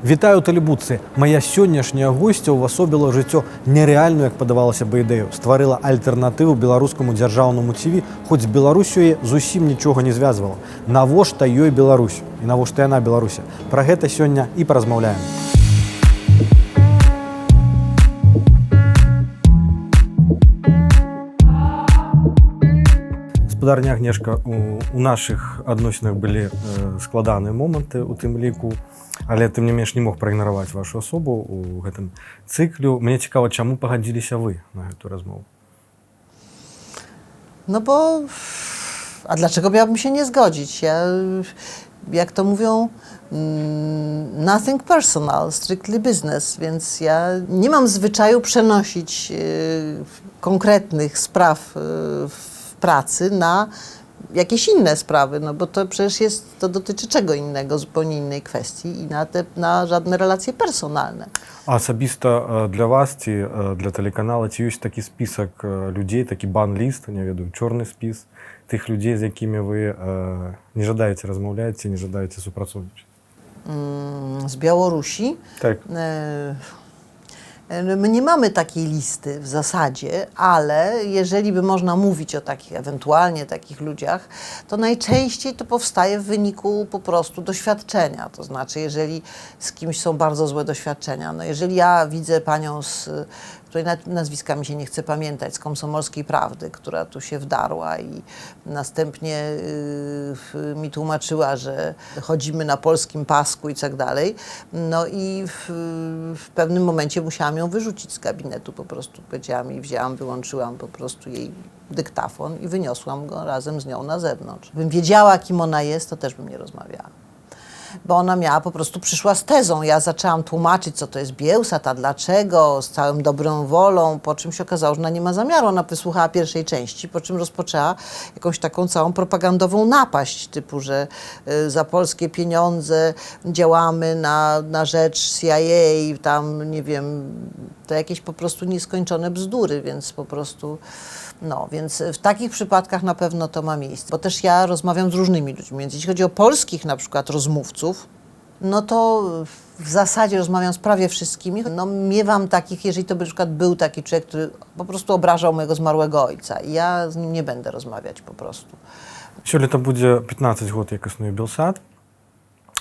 Вітаю, телебудцы! Моя сённяшняя госця ўвасобіла жыццё нерэальную, як падавалася бы, ідэю. Стварыла альтэрнатыву беларускаму дзяржаўнаму ТВ, хоць з Беларусю яе зусім нічога не звязвала. Навошта ёй Беларусь? І навошта яна Беларусі? Пра гэта сёння і паразмаўляем. Гаспадарня Агнешка, у нашых адносінах былі складаныя моманты у тым ліку, але тым не менш не мог праігнараваць вашу асобу у гэтым цыклю. Мне цікава, чаму пагадзіліся вы на гэту размову? No bo, a dlaczego miałabym się nie zgodzić? Ja, jak to mówią, nothing personal, strictly business, więc ja nie mam zwyczaju przenosić konkretnych spraw w pracy na jakieś inne sprawy, no bo to przecież to dotyczy czego innego, zupełnie innej kwestii i na żadne relacje personalne. А асабіста для вас ці для тэлеканала ці ёсць такі спісак людзей, такі бан-ліст, не ведаю, чорны спіс тых людзей, з якімі вы не жадаеце размаўляць ці не жадаеце супрацоўнічаць? Z Białorusi? Tak. My nie mamy takiej listy w zasadzie, ale jeżeli by można mówić o takich, ewentualnie takich ludziach, to najczęściej to powstaje w wyniku po prostu doświadczenia. To znaczy, jeżeli z kimś są bardzo złe doświadczenia, no jeżeli ja widzę panią której nazwiska mi się nie chce pamiętać, z Komsomolskiej Prawdy, która tu się wdarła i następnie mi tłumaczyła, że chodzimy na polskim pasku i tak dalej. No i w pewnym momencie musiałam ją wyrzucić z gabinetu, po prostu powiedziałam i wzięłam, wyłączyłam po prostu jej dyktafon i wyniosłam go razem z nią na zewnątrz. Gdybym wiedziała, kim ona jest, to też bym nie rozmawiała. Bo ona miała, po prostu przyszła z tezą. Ja zaczęłam tłumaczyć, co to jest Bielsat, a dlaczego, z całą dobrą wolą, po czym się okazało, że ona nie ma zamiaru. Ona wysłuchała pierwszej części, po czym rozpoczęła jakąś taką całą propagandową napaść, typu, że za polskie pieniądze działamy na rzecz CIA, tam, nie wiem, to jakieś po prostu nieskończone bzdury, więc po prostu... No, więc w takich przypadkach na pewno to ma miejsce, bo też ja rozmawiam z różnymi ludźmi, więc jeśli chodzi o polskich na przykład rozmówców, no to w zasadzie rozmawiam z prawie wszystkimi. No miewam takich, jeżeli to by na przykład był taki człowiek, który po prostu obrażał mojego zmarłego ojca i ja z nim nie będę rozmawiać po prostu. Сёлета будзе 15 год, як існуе Белсат.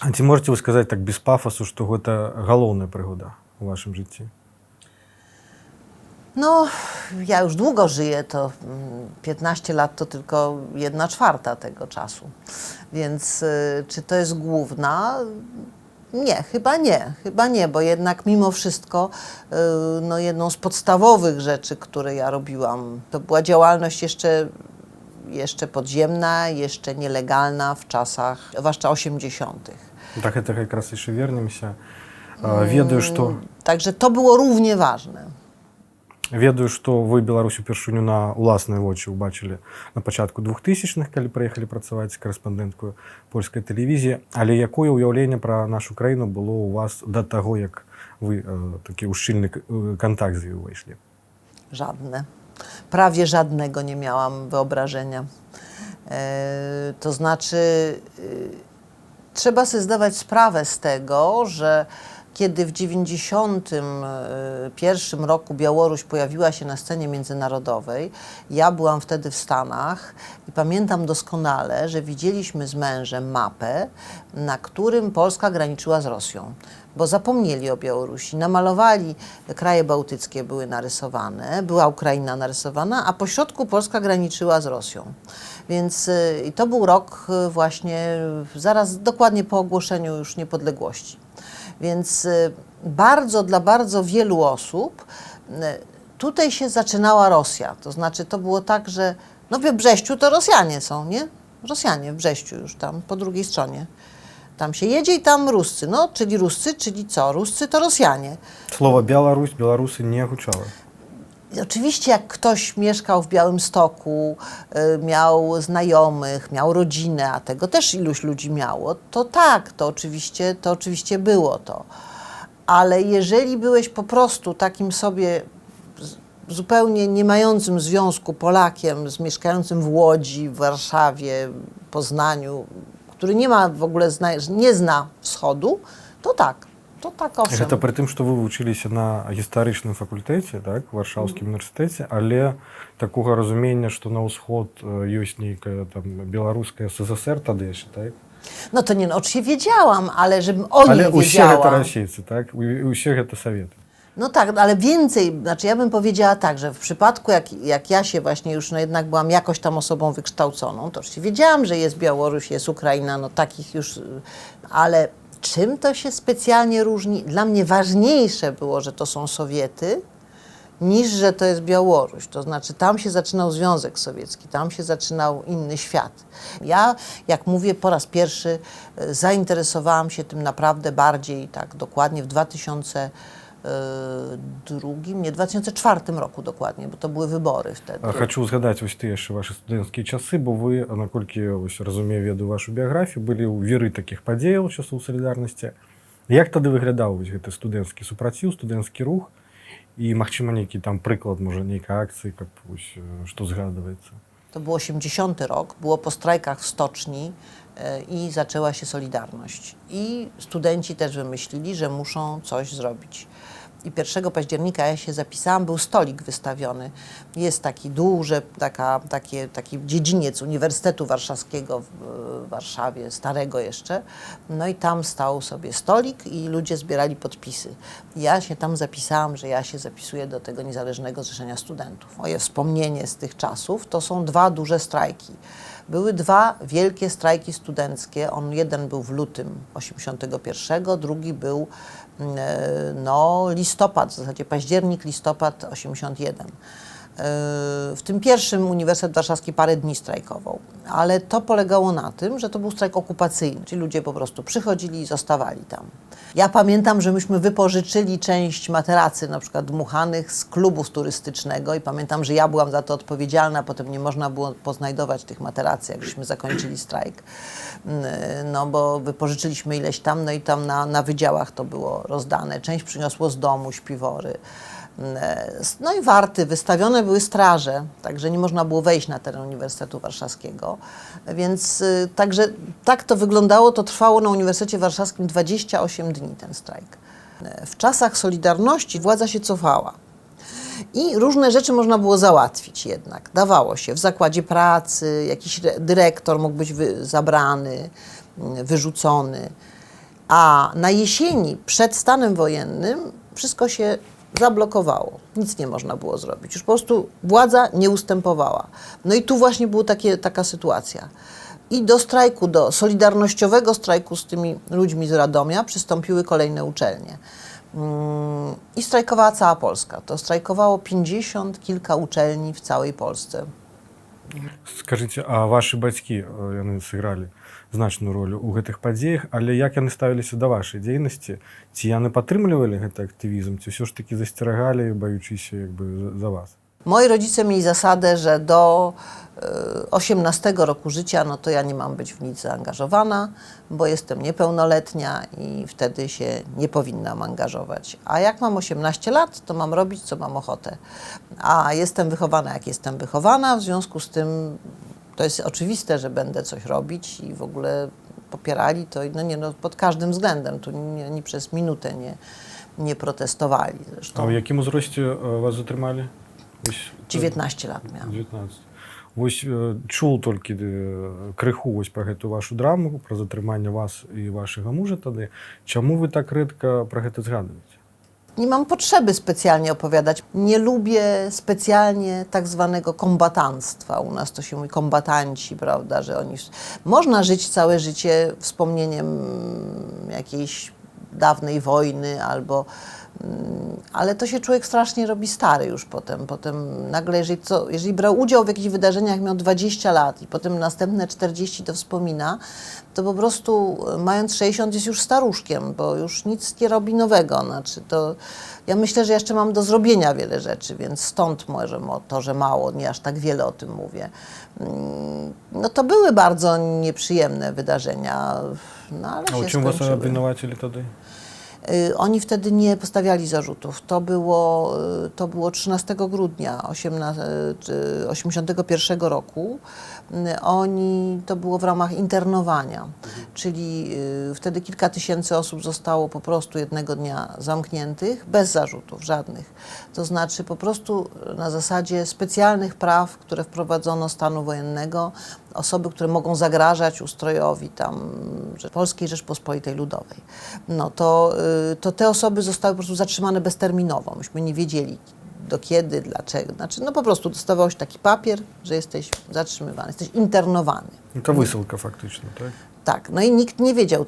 А ці можаце вы сказаць так без пафасу, што гэта галоўная прыгода ў вашым жыцці? No, ja już długo żyję, to 15 lat to tylko 1/4 tego czasu, więc czy to jest główna? Nie, chyba nie, bo jednak mimo wszystko no, jedną z podstawowych rzeczy, które ja robiłam, to była działalność jeszcze podziemna, jeszcze nielegalna w czasach, zwłaszcza 80. Tak, гэта якраз яшчэ вернемся. Ведаю, што... Także to było równie ważne. Ведаю, што вы Беларусь упершыню на ўласныя вочы ўбачылі на пачатку 2000-х, калі прыехалі працаваць карэспандэнткаю польскай тэлевізіі, але якое ўяўленне пра нашу краіну было ў вас да таго, як вы такі ўшчыльны кантакт з ёй увайшлі? Żadne. Prawie żadnego nie miałam wyobrażenia. To znaczy, trzeba sobie zdawać sprawę z tego, że kiedy w 1991 roku Białoruś pojawiła się na scenie międzynarodowej, ja byłam wtedy w Stanach i pamiętam doskonale, że widzieliśmy z mężem mapę, na którym Polska graniczyła z Rosją, bo zapomnieli o Białorusi. Namalowali, kraje bałtyckie były narysowane, była Ukraina narysowana, a po środku Polska graniczyła z Rosją. Więc i to był rok właśnie zaraz dokładnie po ogłoszeniu już niepodległości. Więc dla bardzo wielu osób tutaj się zaczynała Rosja. To znaczy to było tak, że no w Brześciu to Rosjanie są, nie? Rosjanie w Brześciu już tam po drugiej stronie. Tam się jedzie i tam Ruscy. No, czyli Ruscy, czyli co? Ruscy to Rosjanie. Słowo Białoruś, Białorusy nie huczały. Oczywiście jak ktoś mieszkał w Białymstoku, miał znajomych, miał rodzinę, a tego też iluś ludzi miało, to tak, to oczywiście było to. Ale jeżeli byłeś po prostu takim sobie zupełnie nie mającym związku Polakiem, mieszkającym w Łodzi, w Warszawie, Poznaniu, który nie ma w ogóle nie zna wschodu, to tak. To tak owszem. Гэта пры тым, што вы вучыліся на гістарычным факультэце, так, варшаўскім універсітэце, але такога разумення, што на ўсход ёсць нейкая там беларуская СССР тады яшчэ, так? No to nie, no oczywiście wiedziałam, ale żebym o niej Але ўсе гэта wiedziała. расейцы, tak? Усе гэта саветы. No tak, ale więcej, znaczy ja bym powiedziała tak, że w przypadku jak ja się właśnie już no jednak byłam jakoś tam osobą wykształconą, to oczywiście wiedziałam, że jest Białoruś, jest Ukraina, no takich już, ale czym to się specjalnie różni? Dla mnie ważniejsze było, że to są Sowiety, niż że to jest Białoruś. To znaczy tam się zaczynał Związek Sowiecki, tam się zaczynał inny świat. Ja, jak mówię, po raz pierwszy zainteresowałam się tym naprawdę bardziej, tak dokładnie w 2004 roku dokładnie, bo to były wybory wtedy. Хачу згадаць вось тыя яшчэ вашы студэнцкія часы, бо вы, наколькі вось разумею, ведаю вашу біяграфію, былі ў віры такіх падзеяў часоў салідарнасці. Як тады выглядаў вось гэты студэнцкі супраціў, студэнцкі рух і, магчыма, нейкі там прыклад, можа, нейкай акцыі, каб вось што згадваецца? To był 80 rok, było po strajkach w stoczni i zaczęła się Solidarność. I studenci też wymyślili, że muszą coś zrobić. I 1 października ja się zapisałam, był stolik wystawiony. Jest taki duży, taki dziedziniec Uniwersytetu Warszawskiego w Warszawie, starego jeszcze. No i tam stał sobie stolik i ludzie zbierali podpisy. Ja się tam zapisałam, że ja się zapisuję do tego Niezależnego Zrzeszenia Studentów. Moje wspomnienie z tych czasów to są 2 duże strajki. Były 2 wielkie strajki studenckie. Jeden był w lutym 81, drugi był listopad, w zasadzie październik, listopad 81. W tym pierwszym Uniwersytet Warszawski parę dni strajkował, ale to polegało na tym, że to był strajk okupacyjny, czyli ludzie po prostu przychodzili i zostawali tam. Ja pamiętam, że myśmy wypożyczyli część materacy, na przykład dmuchanych, z klubu turystycznego i pamiętam, że ja byłam za to odpowiedzialna, potem nie można było poznajdować tych materacy, jak żeśmy zakończyli strajk, no bo wypożyczyliśmy ileś tam, no i tam na wydziałach to było rozdane. Część przyniosło z domu śpiwory. No i warty, wystawione były straże, także nie można było wejść na teren Uniwersytetu Warszawskiego, więc także tak to wyglądało, to trwało na Uniwersytecie Warszawskim 28 dni ten strajk. W czasach Solidarności władza się cofała i różne rzeczy można było załatwić jednak, dawało się w zakładzie pracy, jakiś dyrektor mógł być zabrany, wyrzucony, a na jesieni przed stanem wojennym wszystko się zablokowało. Nic nie można było zrobić. Już po prostu władza nie ustępowała. No i tu właśnie była taka sytuacja. I do strajku, do solidarnościowego strajku z tymi ludźmi z Radomia przystąpiły kolejne uczelnie. I strajkowała cała Polska. To strajkowało 50 kilka uczelni w całej Polsce. Скажыце, а вашы бацькі, яны сыгралі значную ролю ў гэтых падзеях, але як яны ставіліся да вашай дзейнасці? Ці яны падтрымлівалі гэты актывізм, ці ўсё ж такі засцерагалі, баючыся за вас? Moi rodzice mieli zasadę, że do 18 roku życia, no to ja nie mam być w nic zaangażowana, bo jestem niepełnoletnia i wtedy się nie powinnam angażować. A jak mam 18 lat, to mam robić, co mam ochotę. A jestem wychowana, jak jestem wychowana, w związku z tym to jest oczywiste, że będę coś robić i w ogóle popierali to pod każdym względem. Tu ni przez minutę nie protestowali. Zresztą. A w jakim wzroście was zatrzymali? 19 lat miałam. 19. Вось чуў толькі крыху вось пра гэтую вашу драму, пра затрыманне вас і вашага мужа тады. Чаму вы так рэдка пра гэта згадваеце? Nie mam potrzeby specjalnie opowiadać. Nie lubię specjalnie tak zwanego kombatanstwa. U nas to się mówi kombatanci, prawda, że oni... Można żyć całe życie wspomnieniem jakiejś dawnej wojny albo... Ale to się człowiek strasznie robi stary już potem. Potem nagle, jeżeli brał udział w jakichś wydarzeniach, miał 20 lat i potem następne 40 to wspomina, to po prostu mając 60 jest już staruszkiem, bo już nic nie robi nowego. Znaczy ja myślę, że jeszcze mam do zrobienia wiele rzeczy, więc stąd może to, że mało, nie aż tak wiele o tym mówię. No to były bardzo nieprzyjemne wydarzenia, no ale A się u czym was skończyły. obwinowacili wtedy? Oni wtedy nie postawiali zarzutów. To było 13 grudnia 1981 roku. To było w ramach internowania, czyli wtedy kilka tysięcy osób zostało po prostu jednego dnia zamkniętych, bez zarzutów żadnych. To znaczy po prostu na zasadzie specjalnych praw, które wprowadzono stanu wojennego, osoby, które mogą zagrażać ustrojowi tam Polskiej Rzeczpospolitej Ludowej. No to te osoby zostały po prostu zatrzymane bezterminowo. Myśmy nie wiedzieli do kiedy, dlaczego. Znaczy, no po prostu dostawałeś taki papier, że jesteś zatrzymywany, jesteś internowany. I to wysyłka faktycznie, tak? Tak, no i nikt nie wiedział,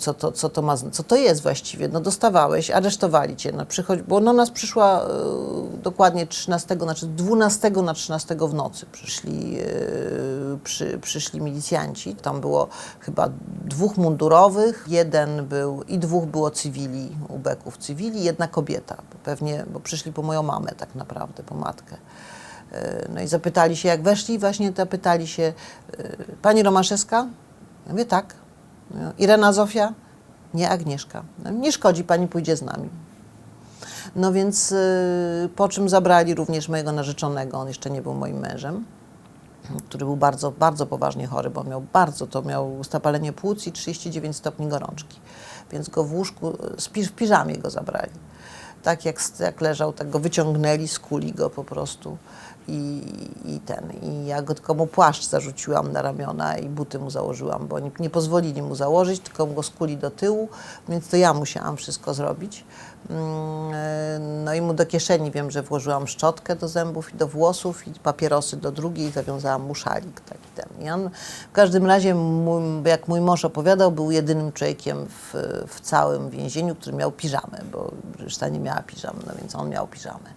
co to jest właściwie. No dostawałeś, aresztowali cię, bo do nas przyszła dokładnie 12 na 13 w nocy przyszli milicjanci. Tam było chyba 2 mundurowych, i 2 było cywili, ubeków cywili, 1 kobieta, pewnie, bo przyszli po moją mamę tak naprawdę, po matkę. No i zapytali się, jak weszli, właśnie zapytali się, pani Romaszewska? Ja mówię, tak. Irena Zofia? Nie, Agnieszka. No, nie szkodzi, pani pójdzie z nami. No więc po czym zabrali również mojego narzeczonego, on jeszcze nie był moim mężem, który był bardzo, bardzo poważnie chory, bo miał zapalenie płuc i 39 stopni gorączki. Więc go w łóżku, w piżamie go zabrali. Tak jak leżał, tak go wyciągnęli, skuli go po prostu. I ja go tylko mu płaszcz zarzuciłam na ramiona i buty mu założyłam, bo nie pozwolili mu założyć, tylko go skuli do tyłu, więc to ja musiałam wszystko zrobić. No i mu do kieszeni wiem, że włożyłam szczotkę do zębów i do włosów i papierosy do drugiej i zawiązałam mu szalik taki ten. I on w każdym razie, jak mój mąż opowiadał, był jedynym człowiekiem w całym więzieniu, który miał piżamę, bo reszta nie miała piżamy, no więc on miał piżamę.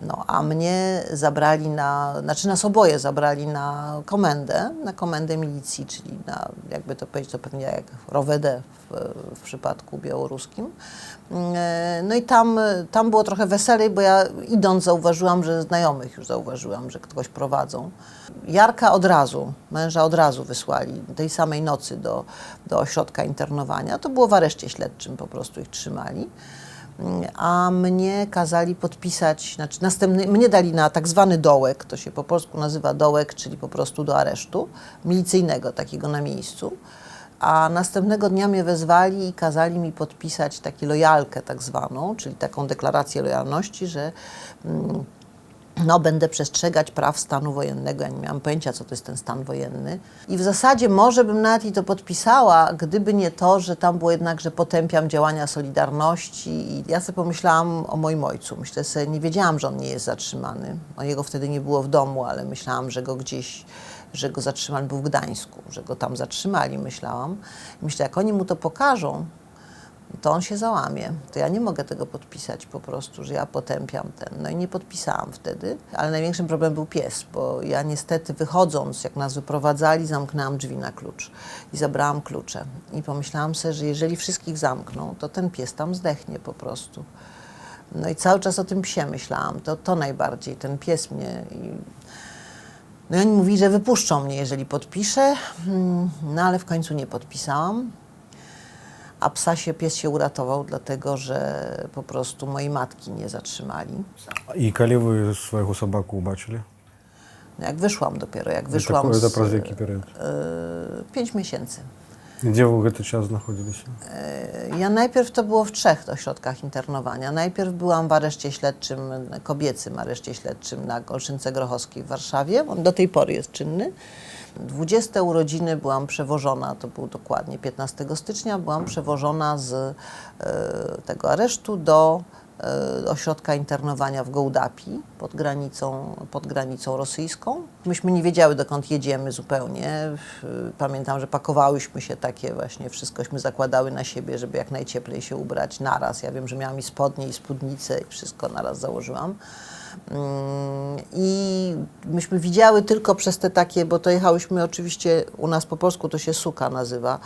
No a mnie zabrali nas oboje zabrali na komendę milicji, czyli jakby to powiedzieć, to pewnie jak ROWD w przypadku białoruskim. No i tam było trochę weselej, bo ja idąc zauważyłam, że znajomych już zauważyłam, że kogoś prowadzą. Jarka męża od razu wysłali tej samej nocy do ośrodka internowania. To było w areszcie śledczym, po prostu ich trzymali. A mnie kazali podpisać, mnie dali na tak zwany dołek, to się po polsku nazywa dołek, czyli po prostu do aresztu milicyjnego, takiego na miejscu. A następnego dnia mnie wezwali i kazali mi podpisać taką lojalkę tak zwaną, czyli taką deklarację lojalności, że będę przestrzegać praw stanu wojennego. Ja nie miałam pojęcia, co to jest ten stan wojenny. I w zasadzie może bym nawet i to podpisała, gdyby nie to, że tam było jednak, że potępiam działania Solidarności. I ja sobie pomyślałam o moim ojcu. Myślę sobie, nie wiedziałam, że on nie jest zatrzymany. Jego wtedy nie było w domu, ale myślałam, że go zatrzymali, był w Gdańsku, że go tam zatrzymali, myślałam. I myślę, jak oni mu to pokażą, to on się załamie. To ja nie mogę tego podpisać po prostu, że ja potępiam No i nie podpisałam wtedy, ale największym problemem był pies, bo ja niestety wychodząc, jak nas wyprowadzali, zamknęłam drzwi na klucz i zabrałam klucze. I pomyślałam sobie, że jeżeli wszystkich zamkną, to ten pies tam zdechnie po prostu. No i cały czas o tym psie myślałam, to najbardziej, ten pies mnie... No i oni mówili, że wypuszczą mnie, jeżeli podpiszę, no ale w końcu nie podpisałam. A pies się uratował, dlatego że po prostu mojej matki nie zatrzymali. I kiedy wy swojego sobaku zobaczyli? No jak wyszłam dopiero, wyszłam to przez jaki period? 5 miesięcy. Gdzie wy w ten czas znajdowali się? Ja najpierw to było w 3 ośrodkach internowania. Najpierw byłam w areszcie śledczym, kobiecym areszcie śledczym na Olszynce Grochowskiej w Warszawie. On do tej pory jest czynny. 20 urodziny byłam przewożona, to był dokładnie 15 stycznia, byłam przewożona z tego aresztu do ośrodka internowania w Gołdapi pod granicą rosyjską. Myśmy nie wiedziały, dokąd jedziemy zupełnie. Pamiętam, że pakowałyśmy się takie właśnie, wszystkośmy zakładały na siebie, żeby jak najcieplej się ubrać naraz. Ja wiem, że miałam i spodnie, i spódnicę, i wszystko naraz założyłam. I myśmy widziały tylko przez te takie, bo to jechałyśmy oczywiście, u nas po polsku to się suka nazywa,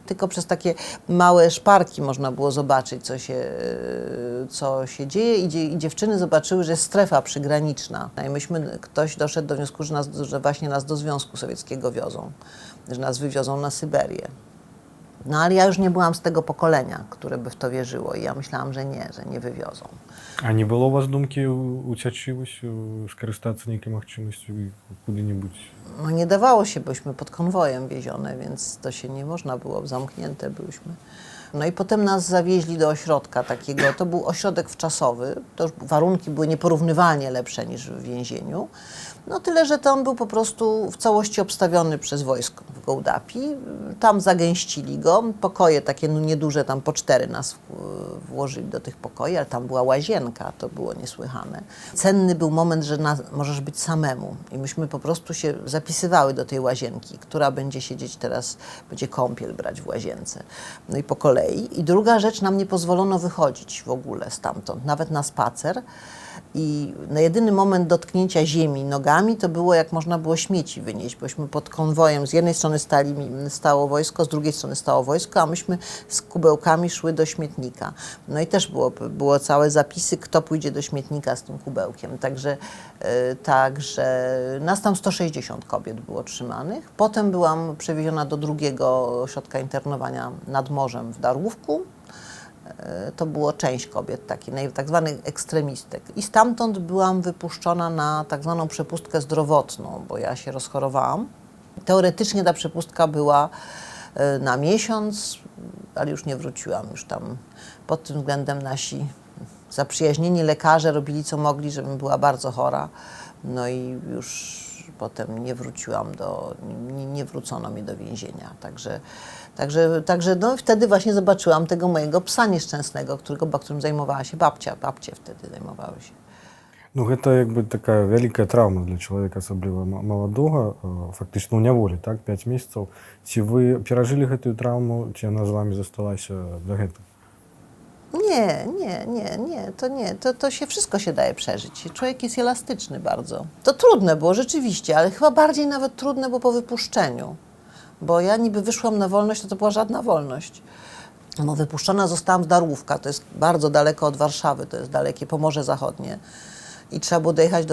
tylko przez takie małe szparki można było zobaczyć, co się dzieje i dziewczyny zobaczyły, że jest strefa przygraniczna. I ktoś doszedł do wniosku, że właśnie nas do Związku Sowieckiego wiozą, że nas wywiozą na Syberię. No ale ja już nie byłam z tego pokolenia, które by w to wierzyło i ja myślałam, że nie wywiozą. А не было у вас думки уцячы вось, скарыстацца нейкай магчымасцю і куды-небудзь? No nie dawało się, byliśmy pod konwojem wiezione, więc to się nie można było, zamknięte byliśmy. No i potem nas zawieźli do ośrodka takiego, to był ośrodek wczasowy, to już warunki były nieporównywalnie lepsze niż w więzieniu. No tyle, że tam był po prostu w całości obstawiony przez wojsko w Gołdapi. Tam zagęścili go, pokoje takie no nieduże, tam po 4 nas włożyli do tych pokoi, ale tam była łazienka, to było niesłychane. Cenny był moment, że możesz być samemu i myśmy po prostu się zapisywały do tej łazienki, która będzie siedzieć teraz, będzie kąpiel brać w łazience. No i po kolei. I druga rzecz, nam nie pozwolono wychodzić w ogóle stamtąd, nawet na spacer. I na jedyny moment dotknięcia ziemi nogami to było, jak można było śmieci wynieść, bośmy pod konwojem, z jednej strony stało wojsko, z drugiej strony stało wojsko, a myśmy z kubełkami szły do śmietnika. No i też było całe zapisy, kto pójdzie do śmietnika z tym kubełkiem. Także nas tam 160 kobiet było trzymanych. Potem byłam przewieziona do drugiego ośrodka internowania nad morzem w Darłówku. To było część kobiet, tak zwanych ekstremistek. I stamtąd byłam wypuszczona na tak zwaną przepustkę zdrowotną, bo ja się rozchorowałam. Teoretycznie ta przepustka była na miesiąc, ale już nie wróciłam. Już tam pod tym względem nasi zaprzyjaźnieni lekarze robili co mogli, żebym była bardzo chora. No i już potem nie wróciłam nie wrócono mnie do więzienia. Także no, wtedy właśnie zobaczyłam tego mojego psa nieszczęsnego, którym zajmowała się babcia. Babcie wtedy zajmowały się. Ну, гэта як бы такая вялікая траўма для чалавека, асабліва маладога, фактычна ў няволі, так, 5 месяцаў. Ці вы перажылі гэтую траўму, ці яна з вамі засталася дагэтуль? Nie, to się wszystko się daje przeżyć. Człowiek jest elastyczny bardzo. To trudne było rzeczywiście, ale chyba bardziej nawet trudne było po wypuszczeniu. Bo ja niby wyszłam na wolność, to była żadna wolność. Bo wypuszczona zostałam z Darłówka, to jest bardzo daleko od Warszawy, to jest dalekie Pomorze Zachodnie. I trzeba było dojechać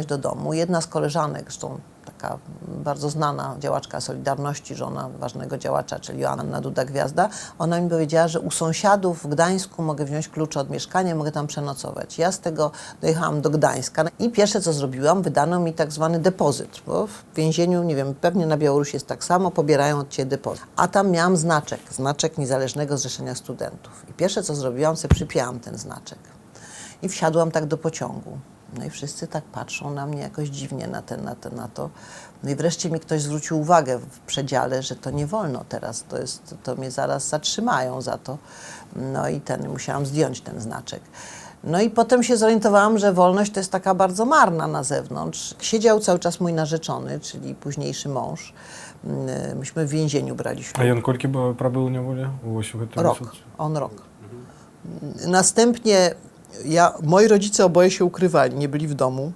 do domu. Jedna z koleżanek, zresztą taka bardzo znana działaczka Solidarności, żona ważnego działacza, czyli Joanna Duda-Gwiazda, ona mi powiedziała, że u sąsiadów w Gdańsku mogę wziąć klucze od mieszkania, mogę tam przenocować. Ja z tego dojechałam do Gdańska i pierwsze co zrobiłam, wydano mi tak zwany depozyt, bo w więzieniu, nie wiem, pewnie na Białorusi jest tak samo, pobierają od Ciebie depozyt. A tam miałam znaczek Niezależnego Zrzeszenia Studentów. I pierwsze co zrobiłam, sobie przypięłam ten znaczek. I wsiadłam tak do pociągu. No i wszyscy tak patrzą na mnie jakoś dziwnie na to. No i wreszcie mi ktoś zwrócił uwagę w przedziale, że to nie wolno teraz, to mnie zaraz zatrzymają za to. No i musiałam zdjąć ten znaczek. No i potem się zorientowałam, że wolność to jest taka bardzo marna na zewnątrz. Siedział cały czas mój narzeczony, czyli późniejszy mąż. Myśmy w więzieniu brali ślub. А ён колькі прабыў у няволі? Вось у гэтым Rok, on rok. Następnie moi rodzice oboje się ukrywali, nie byli w domu.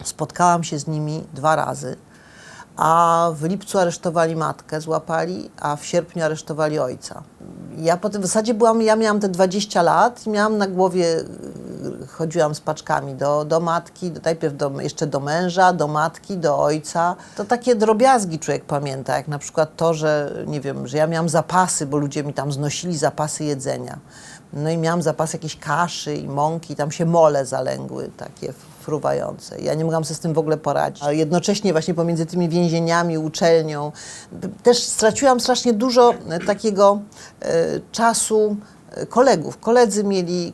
Spotkałam się z nimi 2 razy, a w lipcu aresztowali matkę, złapali, a w sierpniu aresztowali ojca. Ja potem w zasadzie ja miałam te 20 lat i miałam na głowie, chodziłam z paczkami do matki, najpierw jeszcze do męża, do matki, do ojca. To takie drobiazgi człowiek pamięta, jak na przykład to, że nie wiem, że ja miałam zapasy, bo ludzie mi tam znosili zapasy jedzenia. No i miałam zapas jakiejś kaszy i mąki, tam się mole zalęgły, takie fruwające. Ja nie mogłam sobie z tym w ogóle poradzić. A jednocześnie właśnie pomiędzy tymi więzieniami, uczelnią, też straciłam strasznie dużo takiego czasu kolegów.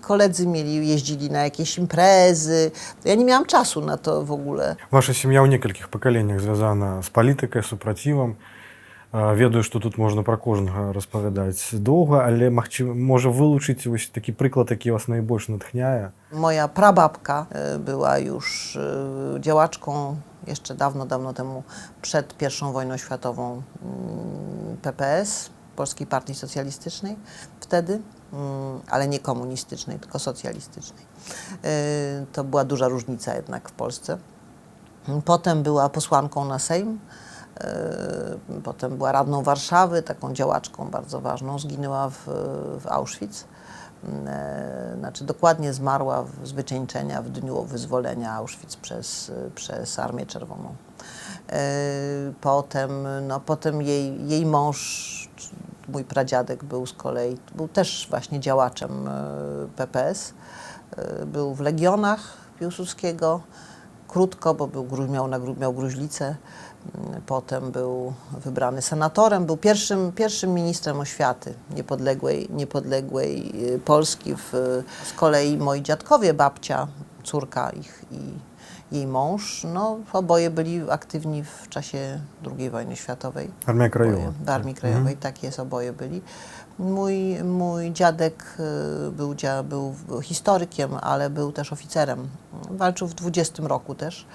Koledzy jeździli na jakieś imprezy. Ja nie miałam czasu na to w ogóle. Ваша сям'я ў некалькіх пакаленнях звязана з палітыкай, супрацівам. Ведаю, што тут можна пра кожнага распавядаць доўга, але можа вылучыць вось такі прыклад, які вас найбольш натхняе. Moja prababka była już działaczką jeszcze dawno temu, przed I wojną światową, PPS, Polskiej Partii Socjalistycznej wtedy, ale nie komunistycznej, tylko socjalistycznej. To była duża różnica jednak w Polsce. Potem była posłanką na Sejm. Potem była radną Warszawy, taką działaczką bardzo ważną, zginęła w Auschwitz. Znaczy dokładnie zmarła z wycieńczenia w dniu wyzwolenia Auschwitz przez Armię Czerwoną. Potem jej mąż, mój pradziadek był też właśnie działaczem PPS. Był w Legionach Piłsudskiego, krótko, bo miał gruźlicę. Potem był wybrany senatorem, był pierwszym ministrem oświaty niepodległej Polski. Z kolei moi dziadkowie, babcia, córka ich i jej mąż, oboje byli aktywni w czasie II wojny światowej. Armia Krajowa. W Armii Krajowej, tak jest, oboje byli. Mój dziadek był historykiem, ale był też oficerem. Walczył w 20 roku też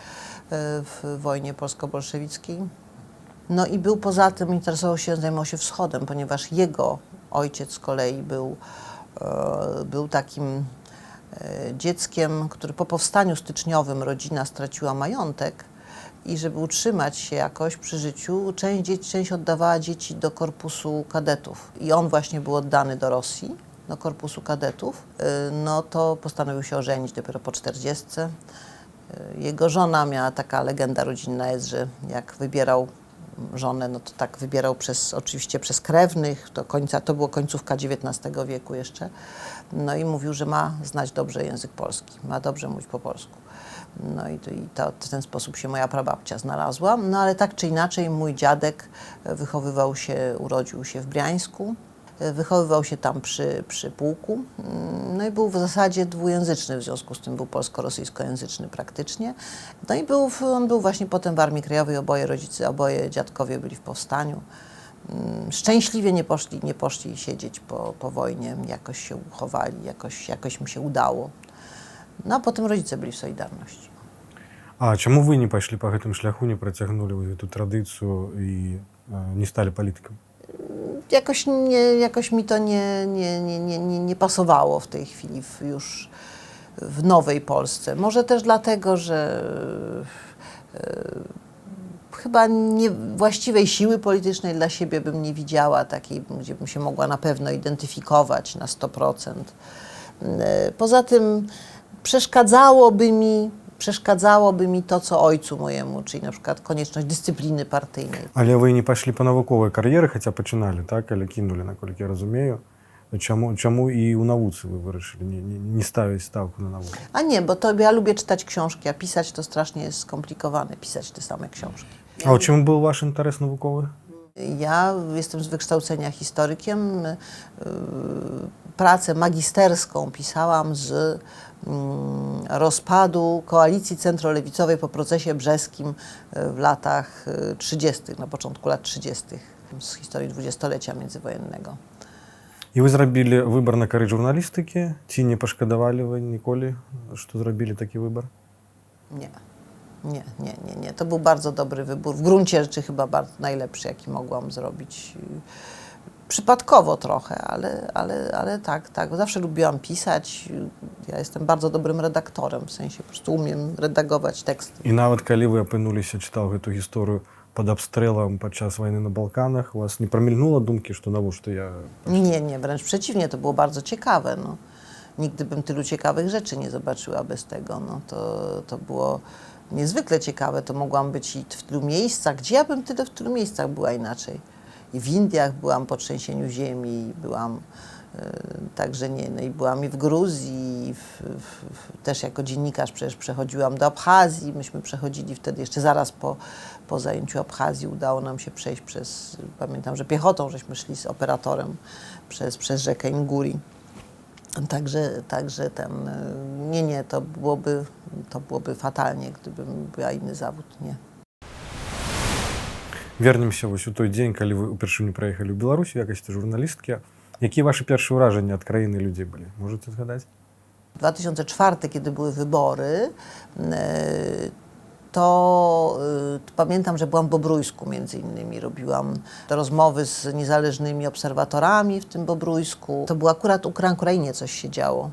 w wojnie polsko-bolszewickiej. No i poza tym zajmował się wschodem, ponieważ jego ojciec z kolei był takim dzieckiem, który po powstaniu styczniowym rodzina straciła majątek i żeby utrzymać się jakoś przy życiu, część oddawała dzieci do korpusu kadetów. I on właśnie był oddany do Rosji, do korpusu kadetów. To postanowił się ożenić dopiero po 40. Jego żona miała, taka legenda rodzinna jest, że jak wybierał żonę, to tak wybierał oczywiście przez krewnych, to było końcówka XIX wieku jeszcze. I mówił, że ma znać dobrze język polski, ma dobrze mówić po polsku. W ten sposób się moja prababcia znalazła. Ale tak czy inaczej mój dziadek urodził się w Briańsku, wychowywał się tam przy pułku. I był w zasadzie dwujęzyczny, w związku z tym był polsko-rosyjskojęzyczny praktycznie. On był właśnie potem w Armii Krajowej, oboje dziadkowie byli w powstaniu. Szczęśliwie nie poszli siedzieć po wojnie, jakoś się uchowali, jakoś mi się udało. A potem rodzice byli w Solidarności. A czemu wy nie poszli po tym szlaku, nie przeciągnęli tę tradycję i nie stali politykiem? Jakoś mi to nie pasowało w tej chwili już w nowej Polsce. Może też dlatego, że chyba właściwej siły politycznej dla siebie bym nie widziała, takiej, gdzie bym się mogła na pewno identyfikować na 100%. Poza tym przeszkadzałoby mi to, co ojcu mojemu, czyli na przykład konieczność dyscypliny partyjnej. Ale wy nie poszli po naukowej karierze, chociaż zaczynali, tak? Ale кинули, насколько я rozumiem. Czemu i u nauce wy wyruszyli, nie stawiać stawku na naukę? A nie, bo ja lubię czytać książki, a pisać to strasznie jest skomplikowane, pisać te same książki. A o czym był wasz interes naukowy? Ja jestem z wykształcenia historykiem. Pracę magisterską pisałam z rozpadu koalicji centrolewicowej po procesie brzeskim w latach 30., na początku lat 30., z historii dwudziestolecia międzywojennego. I wy zrobili wybór na karierę żurnalistyki? Czy nie poszkodowali wy nigdy, że zrobili taki wybór? Nie. To był bardzo dobry wybór. W gruncie rzeczy chyba bardzo najlepszy, jaki mogłam zrobić. Przypadkowo trochę, ale tak. Zawsze lubiłam pisać. Ja jestem bardzo dobrym redaktorem, w sensie po prostu umiem redagować teksty. I nawet kiedy wy опинилися, czytał tę historię pod obstrzałem podczas wojny na Bałkanach, u was nie pромільнуло думки, że навіщо ja... Nie, wręcz przeciwnie, to było bardzo ciekawe. Nigdy bym tylu ciekawych rzeczy nie zobaczyła bez tego. To było niezwykle ciekawe. To mogłam być i w tylu miejscach. Gdzie ja bym w tylu miejscach była inaczej? I w Indiach byłam po trzęsieniu ziemi, byłam także i byłam i w Gruzji, też jako dziennikarz przecież przechodziłam do Abchazji. Myśmy przechodzili wtedy, jeszcze zaraz po zajęciu Abchazji udało nam się przejść pamiętam, że piechotą żeśmy szli z operatorem przez rzekę Inguri. Także to byłoby fatalnie, gdybym była inny zawód, nie. Вернемся вось у той дзень, калі вы ўпершыню прыехалі ў Беларусь, в якасці журналісткі. Якія вашы першыя ўражанні ад краіны і людзей былі? Можаце згадаць? 2004, kiedy były wybory, to pamiętam, że byłam w Bobrójsku między innymi. Robiłam rozmowy z niezależnymi obserwatorami w tym Bobrójsku. To było akurat na Ukrainie coś się działo.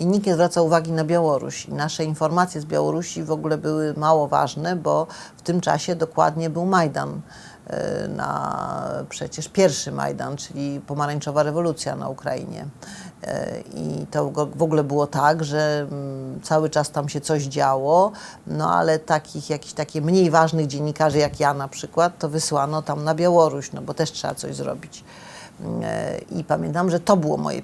I nikt nie zwracał uwagi na Białoruś. I nasze informacje z Białorusi w ogóle były mało ważne, bo w tym czasie dokładnie był Majdan. Przecież pierwszy Majdan, czyli pomarańczowa rewolucja na Ukrainie. I to w ogóle było tak, że cały czas tam się coś działo, no ale jakichś takie mniej ważnych dziennikarzy jak ja na przykład, to wysłano tam na Białoruś, no bo też trzeba coś zrobić. I pamiętam, że to było moje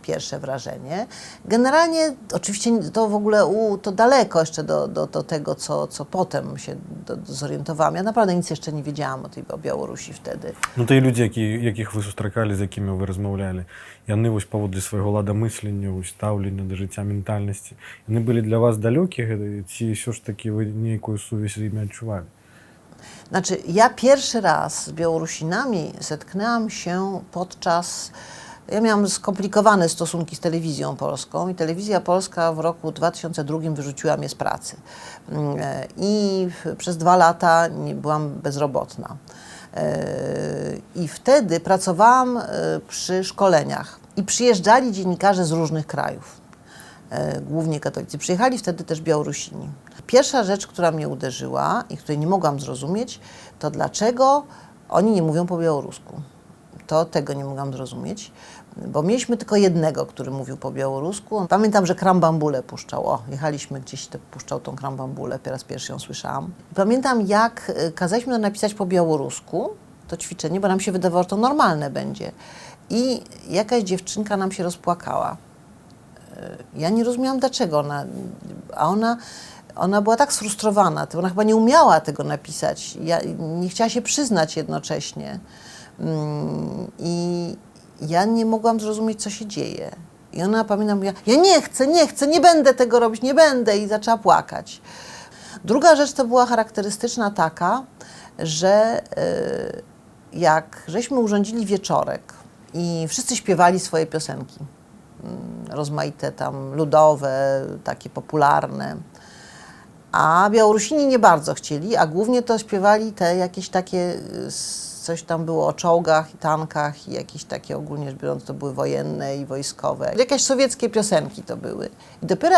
pierwsze wrażenie. Generalnie oczywiście to w ogóle to daleko jeszcze do tego, co potem się zorientowałam. Ja naprawdę nic jeszcze nie wiedziałam o Białorusi wtedy. Ну, то і люди, яких ви зустрічали, з якими ви розмовляли, яны ось паводле свайго лада мыслення, стаўлення да жыцця, ментальнасці, яны былі для вас далёкія, ці ўсё ж такі вы нейкую сувязь з імі адчувалі? Znaczy, ja pierwszy raz z Białorusinami zetknęłam się ja miałam skomplikowane stosunki z telewizją polską i telewizja polska w roku 2002 wyrzuciła mnie z pracy. I przez 2 lata byłam bezrobotna. I wtedy pracowałam przy szkoleniach i przyjeżdżali dziennikarze z różnych krajów, głównie katolicy. Przyjechali wtedy też Białorusini. Pierwsza rzecz, która mnie uderzyła i której nie mogłam zrozumieć, to dlaczego oni nie mówią po białorusku. Tego nie mogłam zrozumieć, bo mieliśmy tylko jednego, który mówił po białorusku. Pamiętam, że Krambambulę puszczał. Jechaliśmy gdzieś, puszczał tą Krambambulę, raz pierwszy ją słyszałam. Pamiętam, jak kazaliśmy to napisać po białorusku, to ćwiczenie, bo nam się wydawało, że to normalne będzie. I jakaś dziewczynka nam się rozpłakała. Ja nie rozumiałam dlaczego, ona była tak sfrustrowana, ona chyba nie umiała tego napisać, nie chciała się przyznać jednocześnie. I ja nie mogłam zrozumieć, co się dzieje. I ona, pamiętam, mówiła, ja nie chcę, nie będę tego robić, nie będę, i zaczęła płakać. Druga rzecz to była charakterystyczna taka, że jak żeśmy urządzili wieczorek i wszyscy śpiewali swoje piosenki, rozmaite tam ludowe, takie popularne, a Białorusini nie bardzo chcieli, a głównie to śpiewali te jakieś takie, coś tam było o czołgach i tankach i jakieś takie, ogólnie rzecz biorąc, to były wojenne i wojskowe. Jakieś sowieckie piosenki to były. I dopiero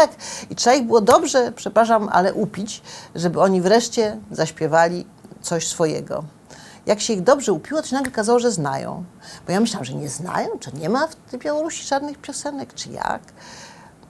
i trzeba ich było dobrze, przepraszam, ale upić, żeby oni wreszcie zaśpiewali coś swojego. Jak się ich dobrze upiło, to się nagle okazało, że znają. Bo ja myślałam, że nie znają, czy nie ma w Białorusi żadnych piosenek, czy jak.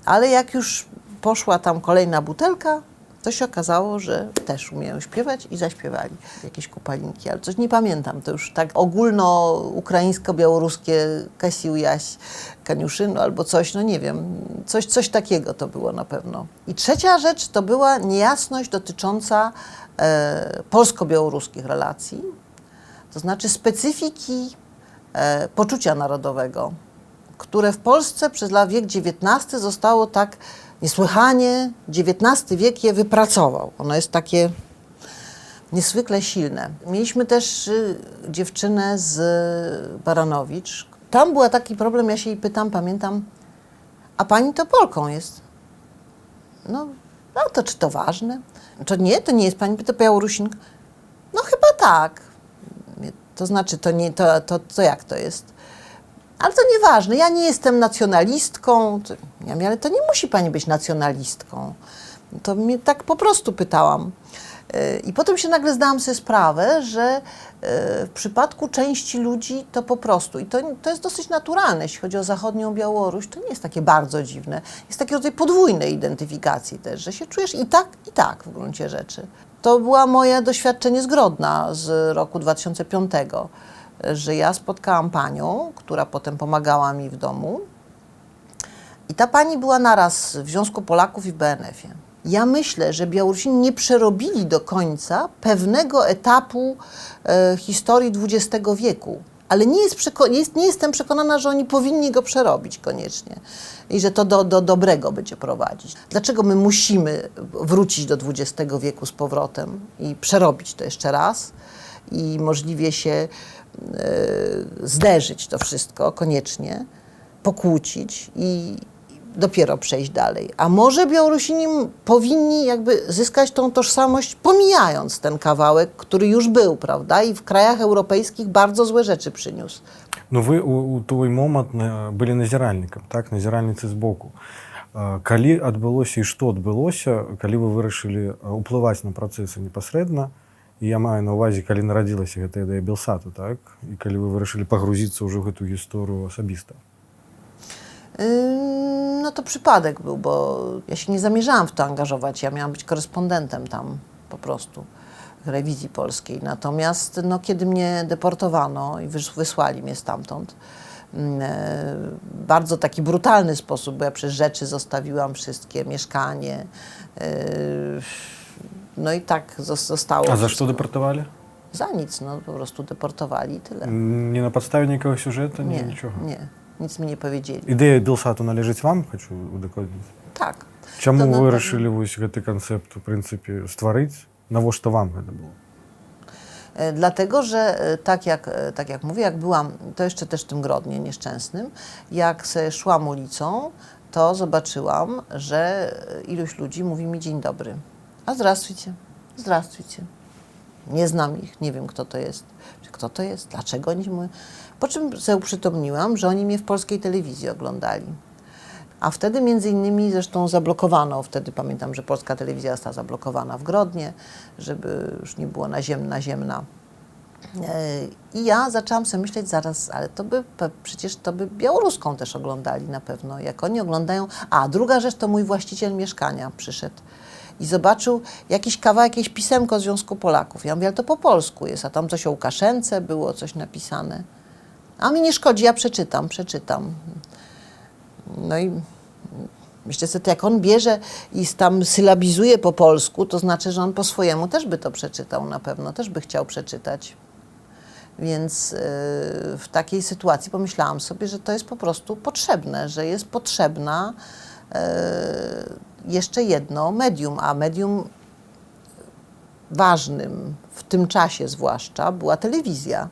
Ale jak już poszła tam kolejna butelka, to się okazało, że też umieją śpiewać i zaśpiewali jakieś kupalinki, ale coś nie pamiętam, to już tak ogólno-ukraińsko-białoruskie Kasiu Jaś Kaniuszynu albo coś, no nie wiem, coś takiego to było na pewno. I trzecia rzecz to była niejasność dotycząca polsko-białoruskich relacji, to znaczy specyfiki poczucia narodowego, które w Polsce przez wiek XIX zostało tak niesłychanie, XIX wiek je wypracował. Ono jest takie niezwykle silne. Mieliśmy też dziewczynę z Baranowicz. Tam był taki problem, ja się jej pytam, pamiętam, a pani to Polką jest? No to czy to ważne? To nie jest pani, to Białorusinka? No chyba tak. To znaczy, to jak to jest? Ale to nieważne, ja nie jestem nacjonalistką. Ja mówię, ale to nie musi pani być nacjonalistką. To mnie tak po prostu pytałam. I potem się nagle zdałam sobie sprawę, że w przypadku części ludzi to po prostu, i to jest dosyć naturalne, jeśli chodzi o zachodnią Białoruś, to nie jest takie bardzo dziwne. Jest taki rodzaj podwójnej identyfikacji też, że się czujesz i tak w gruncie rzeczy. To było moje doświadczenie z Grodna z roku 2005, że ja spotkałam panią, która potem pomagała mi w domu i ta pani była naraz w Związku Polaków i w BNF-ie. Ja myślę, że Białorusini nie przerobili do końca pewnego etapu historii XX wieku, ale nie jestem przekonana, że oni powinni go przerobić koniecznie i że to do dobrego będzie prowadzić. Dlaczego my musimy wrócić do XX wieku z powrotem i przerobić to jeszcze raz i możliwie się zderzyć to wszystko koniecznie, pokłócić i dopiero przejść dalej. A może Białorusini powinni jakby zyskać tą tożsamość, pomijając ten kawałek, który już był, prawda? I w krajach europejskich bardzo złe rzeczy przyniósł. Ну ви у той момент былі назіральнікам, так, назіральніцы збоку. Калі адбылося і што адбылося, калі вы вырашылі ўплываць на працэсы непасрэдна, і я маю на ўвазе, калі нарадзілася гэта ідэя Белсату, так, і калі вы вырашылі пагрузіцца ўжо ў гэту гісторыю асабіста? No to przypadek był, bo ja się nie zamierzałam w to angażować. Ja miałam być korespondentem tam po prostu, Telewizji Polskiej. Natomiast no, kiedy mnie deportowano i wysłali mnie stamtąd, bardzo taki brutalny sposób, bo ja przez rzeczy zostawiłam wszystkie, mieszkanie. No i tak zostało. А за wszystko. что депортовали? Za nic, no po prostu deportowali i tyle. Не на подставе никакого сюжета, Nie, ничего. nie, nic mi nie powiedzieli. Ідея Білсату належить вам, хочу удокладніти. Tak. Чому То, ви напевно. вирішили ось гэты канцэпт, у прынцыпе, стварыць? Навошта вам гэта было? Dlatego, że tak jak mówię, jak byłam, to jeszcze też w tym Grodnie nieszczęsnym, jak se szłam ulicą, to zobaczyłam, że iluś ludzi mówi mi dzień dobry. A zdrastwujcie, zdrastwujcie. Nie znam ich, nie wiem kto to jest. Kto to jest? Dlaczego oni mówią? Po czym sobie uprzytomniłam, że oni mnie w polskiej telewizji oglądali. A wtedy między innymi zresztą zablokowano, wtedy pamiętam, że polska telewizja została zablokowana w Grodnie, żeby już nie było naziemna. I ja zaczęłam sobie myśleć zaraz, ale przecież to by białoruską też oglądali na pewno, jak oni oglądają. A druga rzecz to mój właściciel mieszkania przyszedł i zobaczył jakiś kawałek, jakieś pisemko Związku Polaków. Ja mówię, ale to po polsku jest, a tam coś o Łukaszence było, coś napisane. A mi nie szkodzi, ja przeczytam. No i myślę sobie, to jak on bierze i tam sylabizuje po polsku, to znaczy, że on po swojemu też by to przeczytał na pewno, też by chciał przeczytać. Więc w takiej sytuacji pomyślałam sobie, że to jest po prostu potrzebne, że jest potrzebna jeszcze jedno medium, a medium ważnym w tym czasie zwłaszcza była telewizja.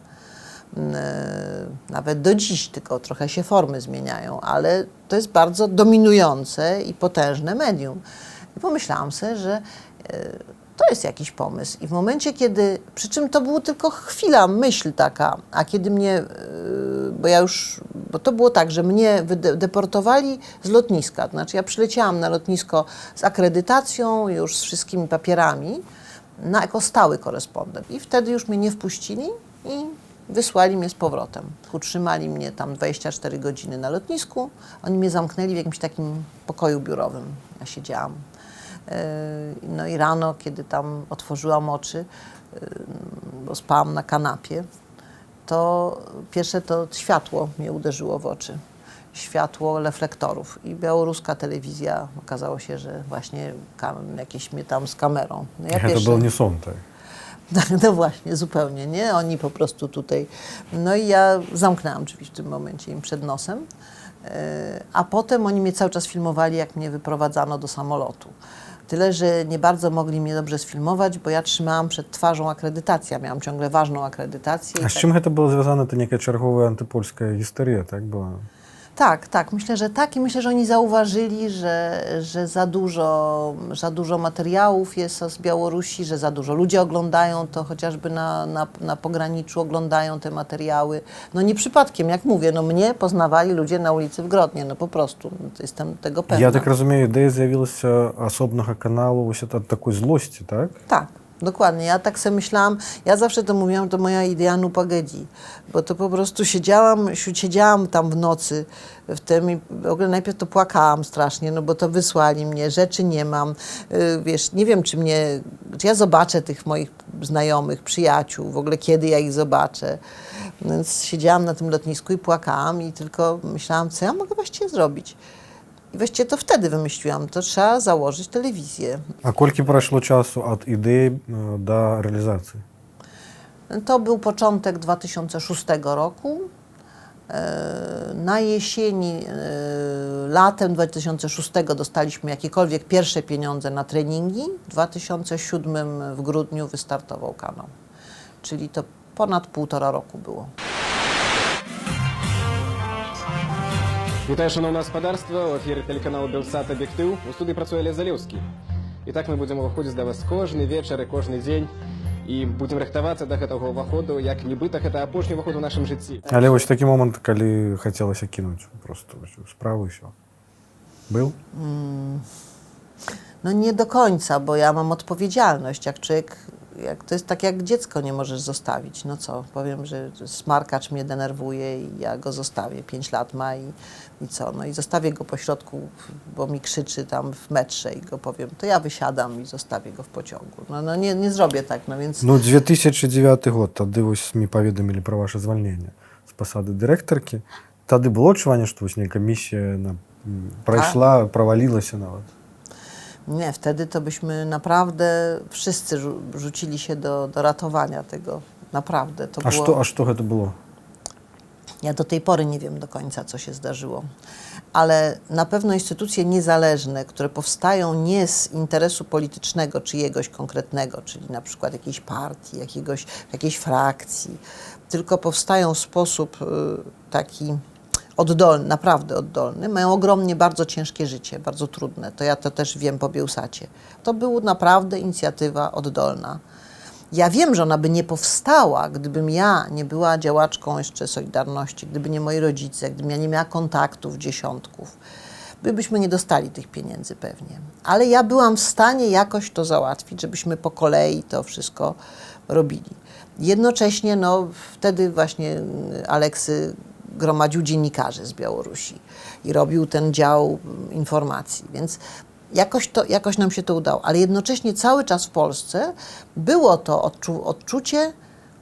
Nawet do dziś, tylko trochę się formy zmieniają, ale to jest bardzo dominujące i potężne medium. I pomyślałam sobie, że to jest jakiś pomysł. I w momencie, kiedy, przy czym to było tylko chwila, myśl taka, a kiedy mnie, bo to było tak, że mnie deportowali z lotniska, to znaczy ja przyleciałam na lotnisko z akredytacją, już z wszystkimi papierami, jako stały korespondent. I wtedy już mnie nie wpuścili i wysłali mnie z powrotem. Utrzymali mnie tam 24 godziny na lotnisku. Oni mnie zamknęli w jakimś takim pokoju biurowym. Ja siedziałam. No i rano, kiedy tam otworzyłam oczy, bo spałam na kanapie, to pierwsze to światło mnie uderzyło w oczy. Światło reflektorów. I białoruska telewizja, okazało się, że właśnie jakieś mnie tam z kamerą. No ja To był nie сон, tak? No właśnie, zupełnie, nie? Oni po prostu tutaj... No i ja zamknęłam drzwi w tym momencie im przed nosem, a potem oni mnie cały czas filmowali, jak mnie wyprowadzano do samolotu. Tyle, że nie bardzo mogli mnie dobrze sfilmować, bo ja trzymałam przed twarzą akredytację, miałam ciągle ważną akredytację. А з чим гэта было звязана? To некая чарговая антыпольская гістарыя, tak była? Tak, myślę, że tak i myślę, że oni zauważyli, że za dużo materiałów jest z Białorusi, że za dużo ludzie oglądają to, chociażby na pograniczu oglądają te materiały. No nie przypadkiem, jak mówię, no mnie poznawali ludzie na ulicy w Grodnie, no po prostu, no, to jestem tego pewna. Я так розумію, ідея з'явилася асобнага каналу ось ад такой злосці, tak? Tak. Dokładnie, ja tak sobie myślałam, ja zawsze to mówiłam, to moja idea nu pagedzi, bo to po prostu siedziałam tam w nocy w tym i w ogóle najpierw to płakałam strasznie, no bo to wysłali mnie, rzeczy nie mam, wiesz, nie wiem czy ja zobaczę tych moich znajomych, przyjaciół, w ogóle kiedy ja ich zobaczę, więc siedziałam na tym lotnisku i płakałam i tylko myślałam, co ja mogę właściwie zrobić. I właściwie to wtedy wymyśliłam, to trzeba założyć telewizję. А колькі прайшло часу ад ідэі да рэалізацыі? To był początek 2006 roku. Na jesieni, latem 2006 dostaliśmy jakiekolwiek pierwsze pieniądze na treningi. W 2007 w grudniu wystartował kanał. Czyli to ponad 1,5 roku było. Вітаю, шановне господарство, у ефірі телеканалу «Белсат Об'єктив». У студії працює Олег Залєўскі. І так ми будемо виходити до вас кожны вечар і кожны дзень. І будемо рыхтавацца да гэтага ўваходу, як нібыта гэта апошні ўваход у нашым жыцці. Але вось такі момант, калі хацелася кінуць просто справу і ўсё. Był? No nie do końca, bo ja mam odpowiedzialność. Jak człowiek jak to jest tak jak dziecko nie możesz zostawić. No co, powiem, że smarkacz mnie denerwuje i ja go zostawię. 5 lat ma i co? No i zostawię go po środku, bo mi krzyczy tam w metrze i go powiem, to ja wysiadam i zostawię go w pociągu. No nie zrobię tak, no więc... Ну, 2009 год, тады вось СМІ паведамілі пра ваше звальненне з пасады дырэктаркі. Тады было адчуванне, што вось нейкая місія прайшла, правалілася нават. Nie, wtedy to byśmy naprawdę wszyscy rzucili się do ratowania tego. Naprawdę. To było... А што гэта было? Ja do tej pory nie wiem do końca, co się zdarzyło. Ale na pewno instytucje niezależne, które powstają nie z interesu politycznego czyjegoś konkretnego, czyli na przykład jakiejś partii, jakiejś frakcji, tylko powstają w sposób taki oddolny, naprawdę oddolny, mają ogromnie bardzo ciężkie życie, bardzo trudne. To ja to też wiem po Bełsacie. To była naprawdę inicjatywa oddolna. Ja wiem, że ona by nie powstała, gdybym ja nie była działaczką jeszcze Solidarności, gdyby nie moi rodzice, gdybym ja nie miała kontaktów dziesiątków. Byśmy nie dostali tych pieniędzy pewnie. Ale ja byłam w stanie jakoś to załatwić, żebyśmy po kolei to wszystko robili. Jednocześnie no, wtedy właśnie Aleksy gromadził dziennikarzy z Białorusi i robił ten dział informacji, więc jakoś nam się to udało, ale jednocześnie cały czas w Polsce było to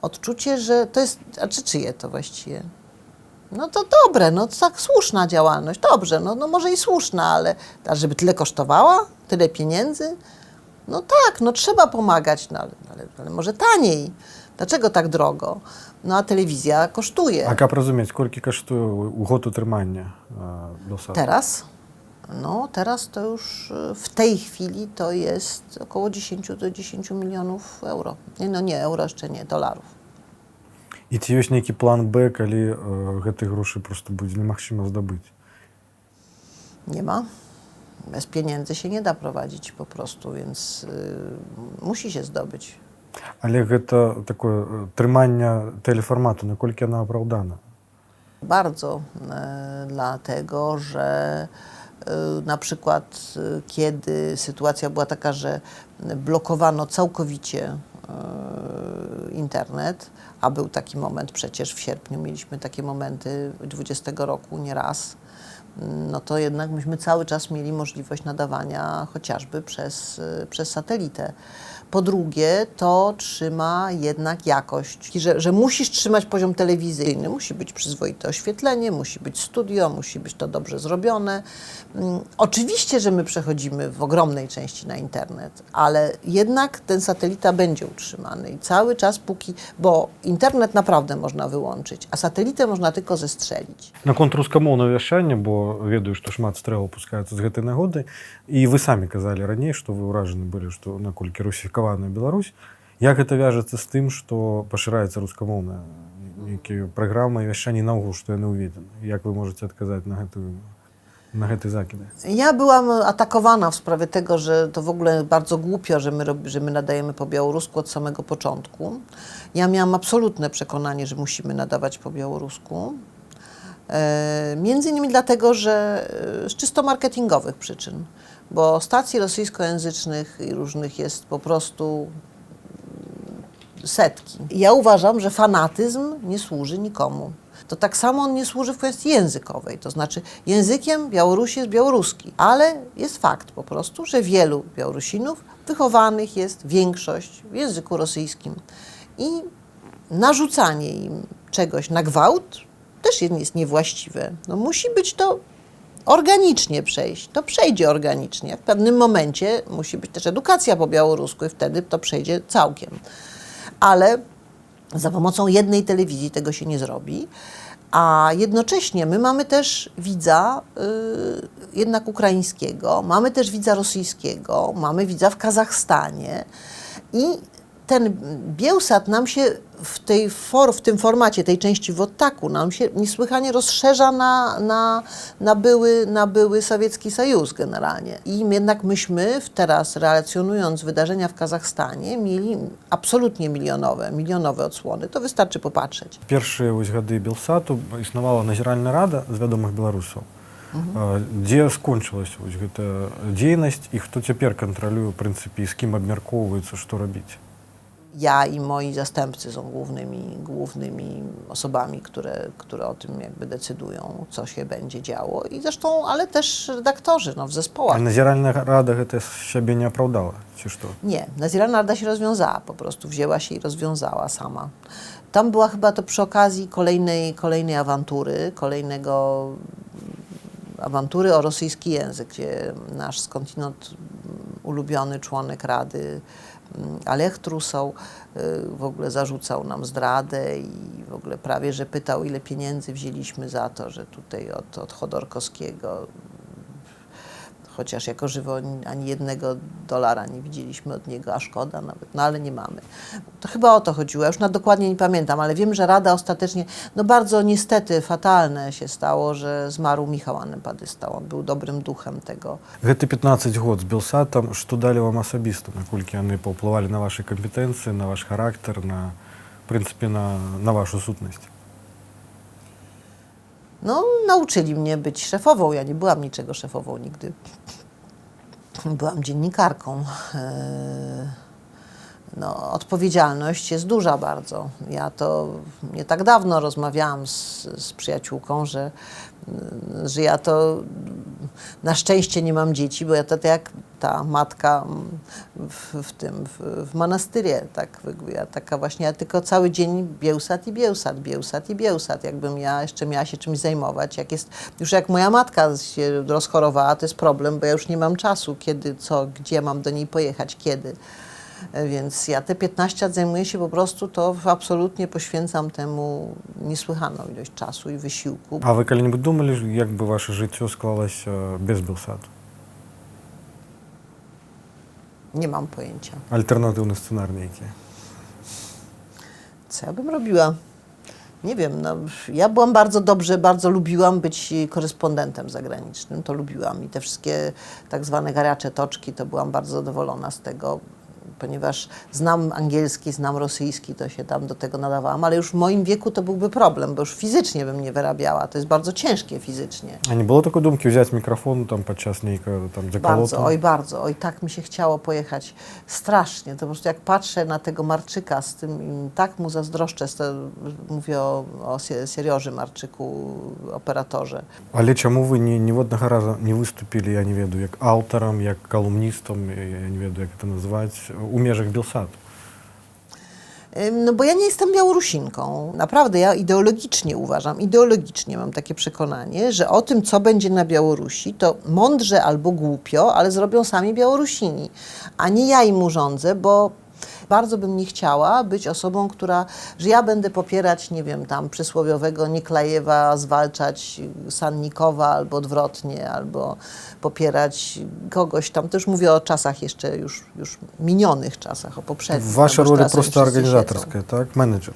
odczucie, że to jest, a czyje to właściwie? No to dobre, no to tak słuszna działalność, dobrze, no może i słuszna, ale a żeby tyle kosztowała, tyle pieniędzy? No tak, no trzeba pomagać, no ale może taniej. Dlaczego tak drogo? No a telewizja kosztuje. А як розуміць, колькі каштуе год утрымання Белсату? Teraz? No teraz to już w tej chwili to jest około 10 do 10 milionów euro. Nie, euro jeszcze nie, dolarów. І ці ёсць нейкі план Б, калі гэтых грошай проста будзе немагчыма здабыць? Nie ma. Bez pieniędzy się nie da prowadzić po prostu, więc musi się zdobyć. Але гэта такое трыманне тэлефармату, наколькі яна апраўдана? Bardzo, dlatego że na przykład kiedy sytuacja była taka, że blokowano całkowicie internet, a był taki moment przecież w sierpniu, mieliśmy takie momenty 20 roku nieraz, no to jednak myśmy cały czas mieli możliwość nadawania chociażby przez satelitę. Po drugie, to trzyma jednak jakość, że musisz trzymać poziom telewizyjny, musi być przyzwoite oświetlenie, musi być studio, musi być to dobrze zrobione. Oczywiście, że my przechodzimy w ogromnej części na internet, ale jednak ten satelita będzie utrzymany i cały czas bo internet naprawdę można wyłączyć, a satelitę można tylko zestrzelić. Наконт рускамоўнага вяшчання, бо ведаю, што шмат стрэлаў пускаецца з гэтай нагоды, і вы самі казалі раней, што вы ўражаны былі, што наколькі русіфікаваная Беларусь. Як гэта вяжацца з тым, што пашыраецца рускамоўная нейкія праграмы вяшчання наогул, што яны ўведзены? Як вы можаце адказаць на гэты закіды? Ja byłam atakowana w sprawie tego, że to w ogóle bardzo głupio, że my nadajemy po białorusku od samego początku. Ja miałam absolutne przekonanie, że musimy nadawać po białorusku. Między innymi dlatego, że z czysto marketingowych przyczyn, bo stacji rosyjskojęzycznych i różnych jest po prostu setki. Ja uważam, że fanatyzm nie służy nikomu. To tak samo on nie służy w kwestii językowej, to znaczy językiem Białorusi jest białoruski, ale jest fakt po prostu, że wielu Białorusinów wychowanych jest większość w języku rosyjskim i narzucanie im czegoś na gwałt też jest niewłaściwe. No musi być to organicznie przejść. To przejdzie organicznie. W pewnym momencie musi być też edukacja po białorusku i wtedy to przejdzie całkiem. Ale za pomocą jednej telewizji tego się nie zrobi, a jednocześnie my mamy też widza jednak ukraińskiego, mamy też widza rosyjskiego, mamy widza w Kazachstanie i ten Bielsat nam się w tym formacie, tej części w Ottaku, nam się niesłychanie rozszerza na były Sowiecki Sojus generalnie. I jednak myśmy teraz, relacjonując wydarzenia w Kazachstanie, mieli absolutnie milionowe odsłony. To wystarczy popatrzeć. Першыя гады Белсату існавала назіральная рада з вядомых беларусаў. Дзе скончылася гэта дзейнасць і хто цяпер кантралюе, у прынцыпе, і з кім абмяркоўваецца, што рабіць? Ja i moi zastępcy są głównymi osobami, które o tym jakby decydują, co się będzie działo. I zresztą, ale też redaktorzy w А zespołach. Назіральна рада гэта сябе не апраўдала, ці што? Nie, Naziralna Rada się rozwiązała, po prostu wzięła się i rozwiązała sama. Tam była chyba to przy okazji kolejnej awantury o rosyjski język, gdzie nasz skądinąd ulubiony członek Rady, Alech Trusoł, w ogóle zarzucał nam zdradę i w ogóle prawie, że pytał, ile pieniędzy wzięliśmy za to, że tutaj od Chodorkowskiego, chociaż jako żywo ani $1 nie widzieliśmy od niego, a szkoda nawet, no ale nie mamy. To chyba o to chodziło, ja już dokładnie nie pamiętam, ale wiem, że Rada ostatecznie, no bardzo niestety fatalne się stało, że zmarł Michał Annepadysta, on był dobrym duchem tego. Гэты 15 год з Белсатам, што далі вам асабіста, наколькі яны паўплывалі на вашы кампетэнцыі, на ваш характар, в прынцыпе, на вашу сутнасць? No, nauczyli mnie być szefową. Ja nie byłam niczego szefową nigdy. Byłam dziennikarką. No, odpowiedzialność jest duża bardzo. Ja to nie tak dawno rozmawiałam z przyjaciółką, że ja to na szczęście nie mam dzieci, bo ja to jak ta matka w monastyrie, tak, ja taka właśnie, ja tylko cały dzień Bielsat i Bielsat, Bielsat i Bielsat, jakbym ja jeszcze miała się czymś zajmować, już jak moja matka się rozchorowała, to jest problem, bo ja już nie mam czasu, kiedy, co, gdzie mam do niej pojechać, kiedy. Więc ja te 15 lat zajmuję się po prostu, to absolutnie poświęcam temu niesłychaną ilość czasu i wysiłku. А ви калі-небудзь думалі, як бы ваше жыццё склалася без Белсату? Nie mam pojęcia. Альтэрнатыўны сцэнар нейкі? Co ja bym robiła? Nie wiem, no, ja byłam bardzo lubiłam być korespondentem zagranicznym, to lubiłam i te wszystkie tak zwane garacze toczki, to byłam bardzo zadowolona z tego, ponieważ znam angielski, znam rosyjski, to się tam do tego nadawałam, ale już w moim wieku to byłby problem, bo już fizycznie bym nie wyrabiała, to jest bardzo ciężkie fizycznie. А не было такой думкі ўзяць мікрафон там падчас нейкага там закалоту? Bardzo, tak mi się chciało pojechać, strasznie, to po prostu jak patrzę na tego Marczyka z tym, tak mu zazdroszczę, mówię o Serioży Marczyku, operatorze. Але чаму вы ніводнага разу не выступілі, я не ведаю, як аўтарам, як калумністам, я не ведаю, як гэта назваць, у межах Белсату? No bo ja nie jestem Białorusinką. Naprawdę, ja ideologicznie mam takie przekonanie, że o tym, co będzie na Białorusi, to mądrze albo głupio, ale zrobią sami Białorusini, a nie ja im urządzę, bo bardzo bym nie chciała być osobą, że ja będę popierać, nie wiem, tam przysłowiowego Niklajewa, zwalczać Sannikowa albo odwrotnie, albo popierać kogoś tam. To już mówię o czasach jeszcze już minionych czasach, o poprzednich. Wasza rola prosto organizatorska, tak? Menedżer.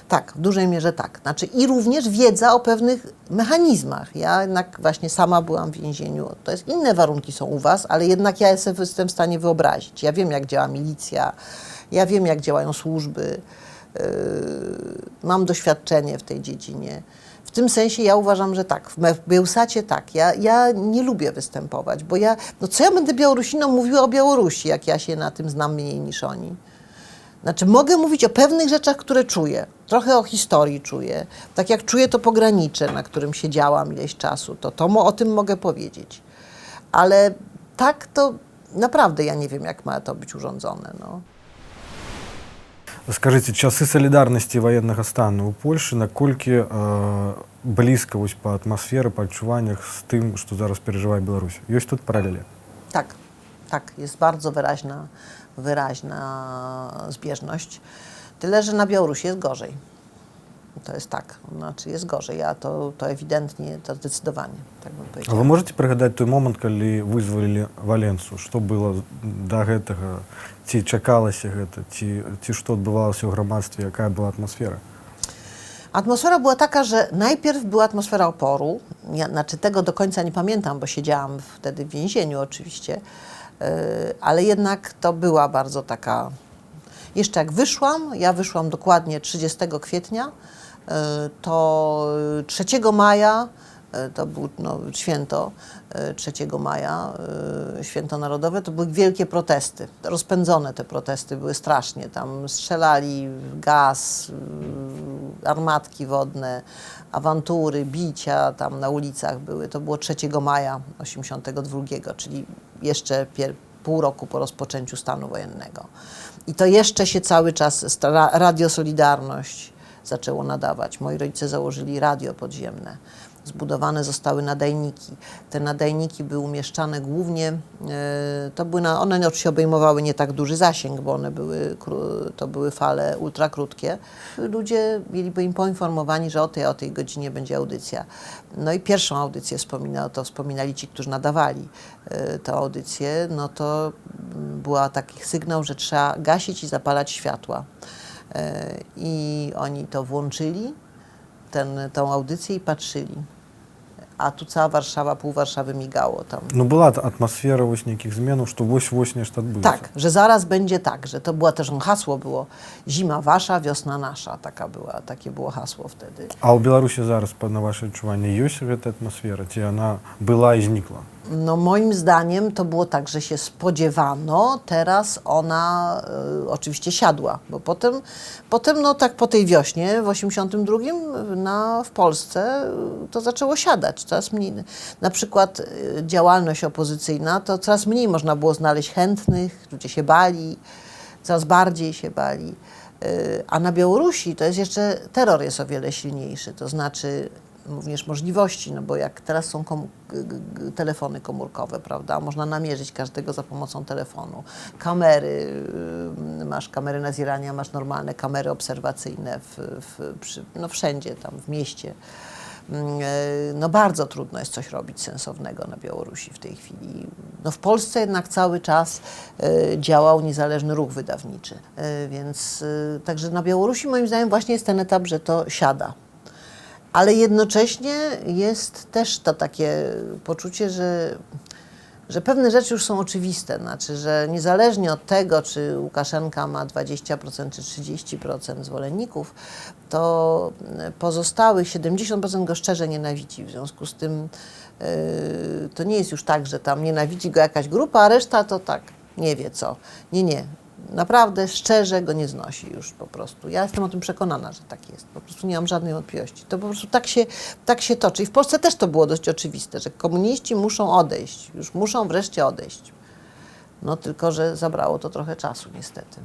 Tak, w dużej mierze tak. Znaczy i również wiedza o pewnych mechanizmach. Ja jednak właśnie sama byłam w więzieniu. To jest inne warunki są u was, ale jednak ja jestem w stanie wyobrazić. Ja wiem, jak działa milicja, ja wiem, jak działają służby. Mam doświadczenie w tej dziedzinie. W tym sensie ja uważam, że tak, w Bielsacie tak. Ja nie lubię występować, bo co ja będę Białorusinom mówiła o Białorusi, jak ja się na tym znam mniej niż oni. Znaczy mogę mówić o pewnych rzeczach, które czuję. Trochę o historii czuję. Tak jak czuję to pogranicze, na którym siedziałam ileś czasu, to o tym mogę powiedzieć. Ale tak to naprawdę ja nie wiem, jak ma to być urządzone. No. Скажыце, часы салідарнасці ваеннага стану ў Польшы, наколькі блізка па атмасферы, па адчуваннях з тым, што зараз перажывае Беларусь? Ёсць тут паралелі? Tak, jest bardzo wyraźna zbieżność. Tyle, że na Białorusi jest gorzej. To jest tak, znaczy jest gorzej, a to ewidentnie, to zdecydowanie, tak bym А powiedziała. вы можете прыгадаць той момант, калі вызвалілі Валенцу? Што было да гэтага? Ці чакалася гэта? Ці што адбывалася ў грамадстве? Якая была атмасфера? Atmosfera była taka, że najpierw była atmosfera oporu. Znaczy tego do końca nie pamiętam, bo siedziałam wtedy w więzieniu oczywiście, ale jednak to była bardzo taka... Jeszcze jak ja wyszłam dokładnie 30 kwietnia, to 3 maja to było święto 3 maja, święto narodowe, to były wielkie protesty. Rozpędzone te protesty były strasznie. Tam strzelali gaz, armatki wodne, awantury, bicia tam na ulicach były. To było 3 maja 1982, czyli jeszcze pół roku po rozpoczęciu stanu wojennego. I to jeszcze się cały czas, Radio Solidarność zaczęło nadawać. Moi rodzice założyli radio podziemne. Zbudowane zostały nadajniki. Te nadajniki były umieszczane głównie, one oczywiście obejmowały nie tak duży zasięg, bo to były fale ultrakrótkie. Ludzie byli poinformowani, że o tej godzinie będzie audycja. No i pierwszą audycję wspominali ci, którzy nadawali tę audycję, no to był taki sygnał, że trzeba gasić i zapalać światła. I oni to włączyli, tą audycję i patrzyli. A tu cała Warszawa, pół Warszawy migało tam. No była ta atmosfera właśnie jakich zmianów, że właśnie to odbyło. Tak, że zaraz będzie tak, że to była też, hasło było zima wasza, wiosna nasza, takie było hasło wtedy. A u Białorusi zaraz, na wasze odczuwanie, jest ta atmosfera, czy ona była i znikła? No moim zdaniem to było tak, że się spodziewano, teraz ona oczywiście siadła, bo potem no tak po tej wiośnie w 82 w Polsce to zaczęło siadać coraz mniej. Na przykład działalność opozycyjna, to coraz mniej można było znaleźć chętnych, ludzie się bali, coraz bardziej się bali. A na Białorusi to jest jeszcze, terror jest o wiele silniejszy, to znaczy również możliwości, no bo jak teraz są telefony komórkowe, prawda, można namierzyć każdego za pomocą telefonu. Kamery, masz kamery nazierania, masz normalne kamery obserwacyjne wszędzie tam w mieście. No bardzo trudno jest coś robić sensownego na Białorusi w tej chwili. No w Polsce jednak cały czas działał niezależny ruch wydawniczy, więc także na Białorusi moim zdaniem właśnie jest ten etap, że to siada. Ale jednocześnie jest też to takie poczucie, że pewne rzeczy już są oczywiste. Znaczy, że niezależnie od tego, czy Łukaszenka ma 20% czy 30% zwolenników, to pozostałych 70% go szczerze nienawidzi. W związku z tym to nie jest już tak, że tam nienawidzi go jakaś grupa, a reszta to tak, nie wie co. Nie. Naprawdę szczerze go nie znosi już po prostu. Ja jestem o tym przekonana, że tak jest. Po prostu nie mam żadnej wątpliwości. To po prostu tak się toczy. I w Polsce też to było dość oczywiste, że komuniści muszą odejść. Już muszą wreszcie odejść. No tylko, że zabrało to trochę czasu niestety.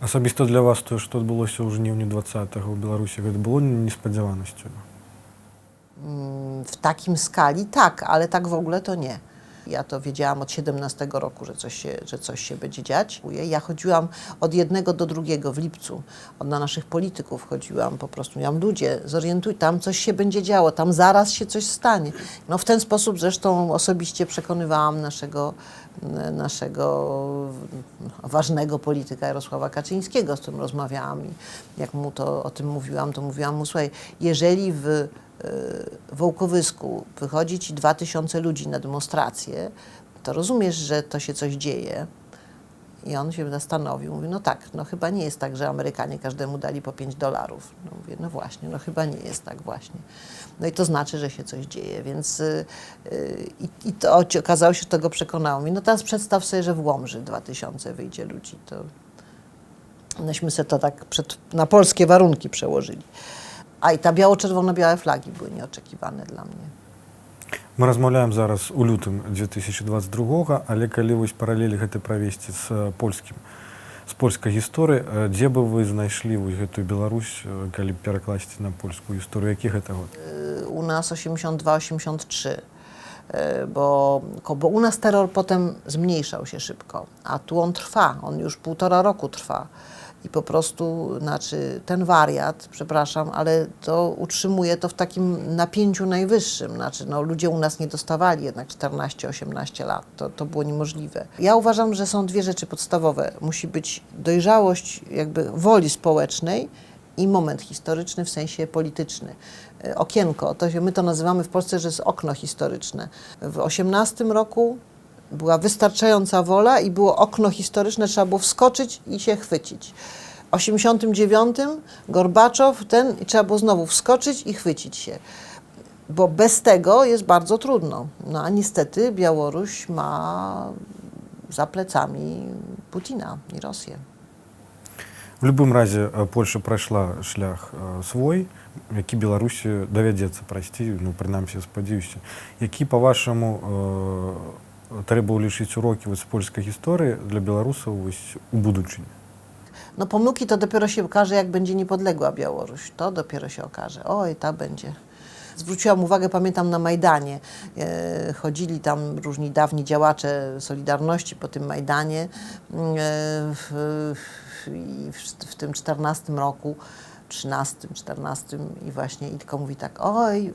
Особисто для вас то, что відбулося у жніўні 20-го у Білорусі, гэта было неспадзяванасцю? W takim skali tak, ale tak w ogóle to nie. Ja to wiedziałam od 17 roku, że coś się będzie dziać. Ja chodziłam od jednego do drugiego w lipcu. Na naszych polityków chodziłam po prostu. Miałam ludzie, zorientuj, tam coś się będzie działo, tam zaraz się coś stanie. No w ten sposób zresztą osobiście przekonywałam naszego ważnego polityka Jarosława Kaczyńskiego, z którym rozmawiałam i jak mu o tym mówiłam, to mówiłam mu, słuchaj, jeżeli w Wołkowysku wychodzi ci 2000 ludzi na demonstrację, to rozumiesz, że to się coś dzieje. I on się zastanowił, mówi, no tak, no chyba nie jest tak, że Amerykanie każdemu dali po $5. No mówię, no właśnie, no chyba nie jest tak właśnie. No i to znaczy, że się coś dzieje, więc i to okazało się, że to go przekonało. Mówi, no teraz przedstaw sobie, że w Łomży 2000 wyjdzie ludzi. To myśmy sobie to tak na polskie warunki przełożyli. A i ta biało-czerwono-białe flagi były nieoczekiwane dla mnie. Мы размаўляем зараз у лютым 2022, але калі вось паралелі гэта правесці з польскай гісторыі, дзе бы вы знайшлі вось гэтую Беларусь, калі перакласці на польскую гісторыю, які гэта год? U nas 82-83, bo u nas terror potem zmniejszał się szybko, a tu on trwa, on już 1,5 roku trwa. I po prostu, znaczy ten wariat, przepraszam, ale to utrzymuje to w takim napięciu najwyższym. Znaczy, no, ludzie u nas nie dostawali jednak 14-18 lat. To było niemożliwe. Ja uważam, że są dwie rzeczy podstawowe. Musi być dojrzałość jakby woli społecznej i moment historyczny w sensie polityczny. Okienko, my to nazywamy w Polsce, że jest okno historyczne. W 18 roku była wystarczająca wola i było okno historyczne, trzeba było wskoczyć i się chwycić. W 89 Gorbaczow i trzeba było znowu wskoczyć i chwycić się. bo bez tego jest bardzo trudno. No a niestety Białoruś ma za plecami Putina i Rosję. В любым разе Польша прайшла шлях свой, які Беларусі давядзецца прайсці, ну прынамсі спадзяюся. Які па-вашаму трэба ўлічыць урокі з польскай гісторыі для беларусаў у будучыні? No pomyłki to dopiero się okaże, jak będzie niepodległa Białoruś. To dopiero się okaże. Oj, ta będzie. Zwróciłam uwagę, pamiętam, na Majdanie. Chodzili tam różni dawni działacze Solidarności po tym Majdanie w tym 14 roku, 13, 14 i właśnie i tylko mówi tak,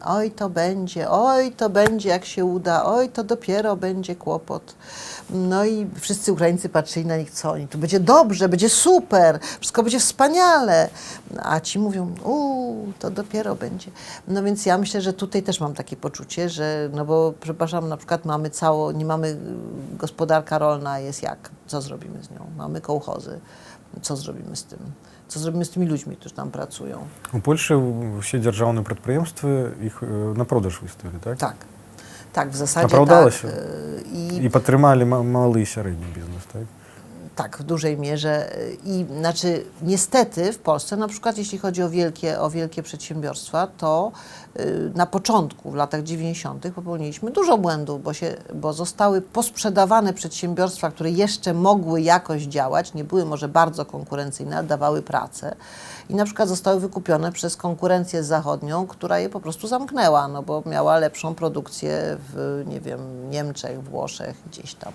oj to będzie jak się uda, oj to dopiero będzie kłopot. No i wszyscy Ukraińcy patrzyli na nich, co oni, tu będzie dobrze, będzie super, wszystko będzie wspaniale, a ci mówią, to dopiero będzie. No więc ja myślę, że tutaj też mam takie poczucie, że, no bo przepraszam, na przykład nie mamy, gospodarka rolna jest jak, co zrobimy z nią? Mamy kołchozy, co zrobimy z tym? Co zrobimy z tymi ludźmi, którzy tam pracują? У Польщі всі державні підприємства їх на продаж виставили, так? Tak. Tak, w zasadzie Оправдало tak. się? I підтримали малий і середній бізнес, так? Tak, w dużej mierze. I znaczy, niestety w Polsce, na przykład jeśli chodzi o wielkie przedsiębiorstwa, to na początku, w latach 90. popełniliśmy dużo błędów, bo zostały posprzedawane przedsiębiorstwa, które jeszcze mogły jakoś działać, nie były może bardzo konkurencyjne, ale dawały pracę. I na przykład zostały wykupione przez konkurencję zachodnią, która je po prostu zamknęła, no bo miała lepszą produkcję w, nie wiem, Niemczech, Włoszech, gdzieś tam.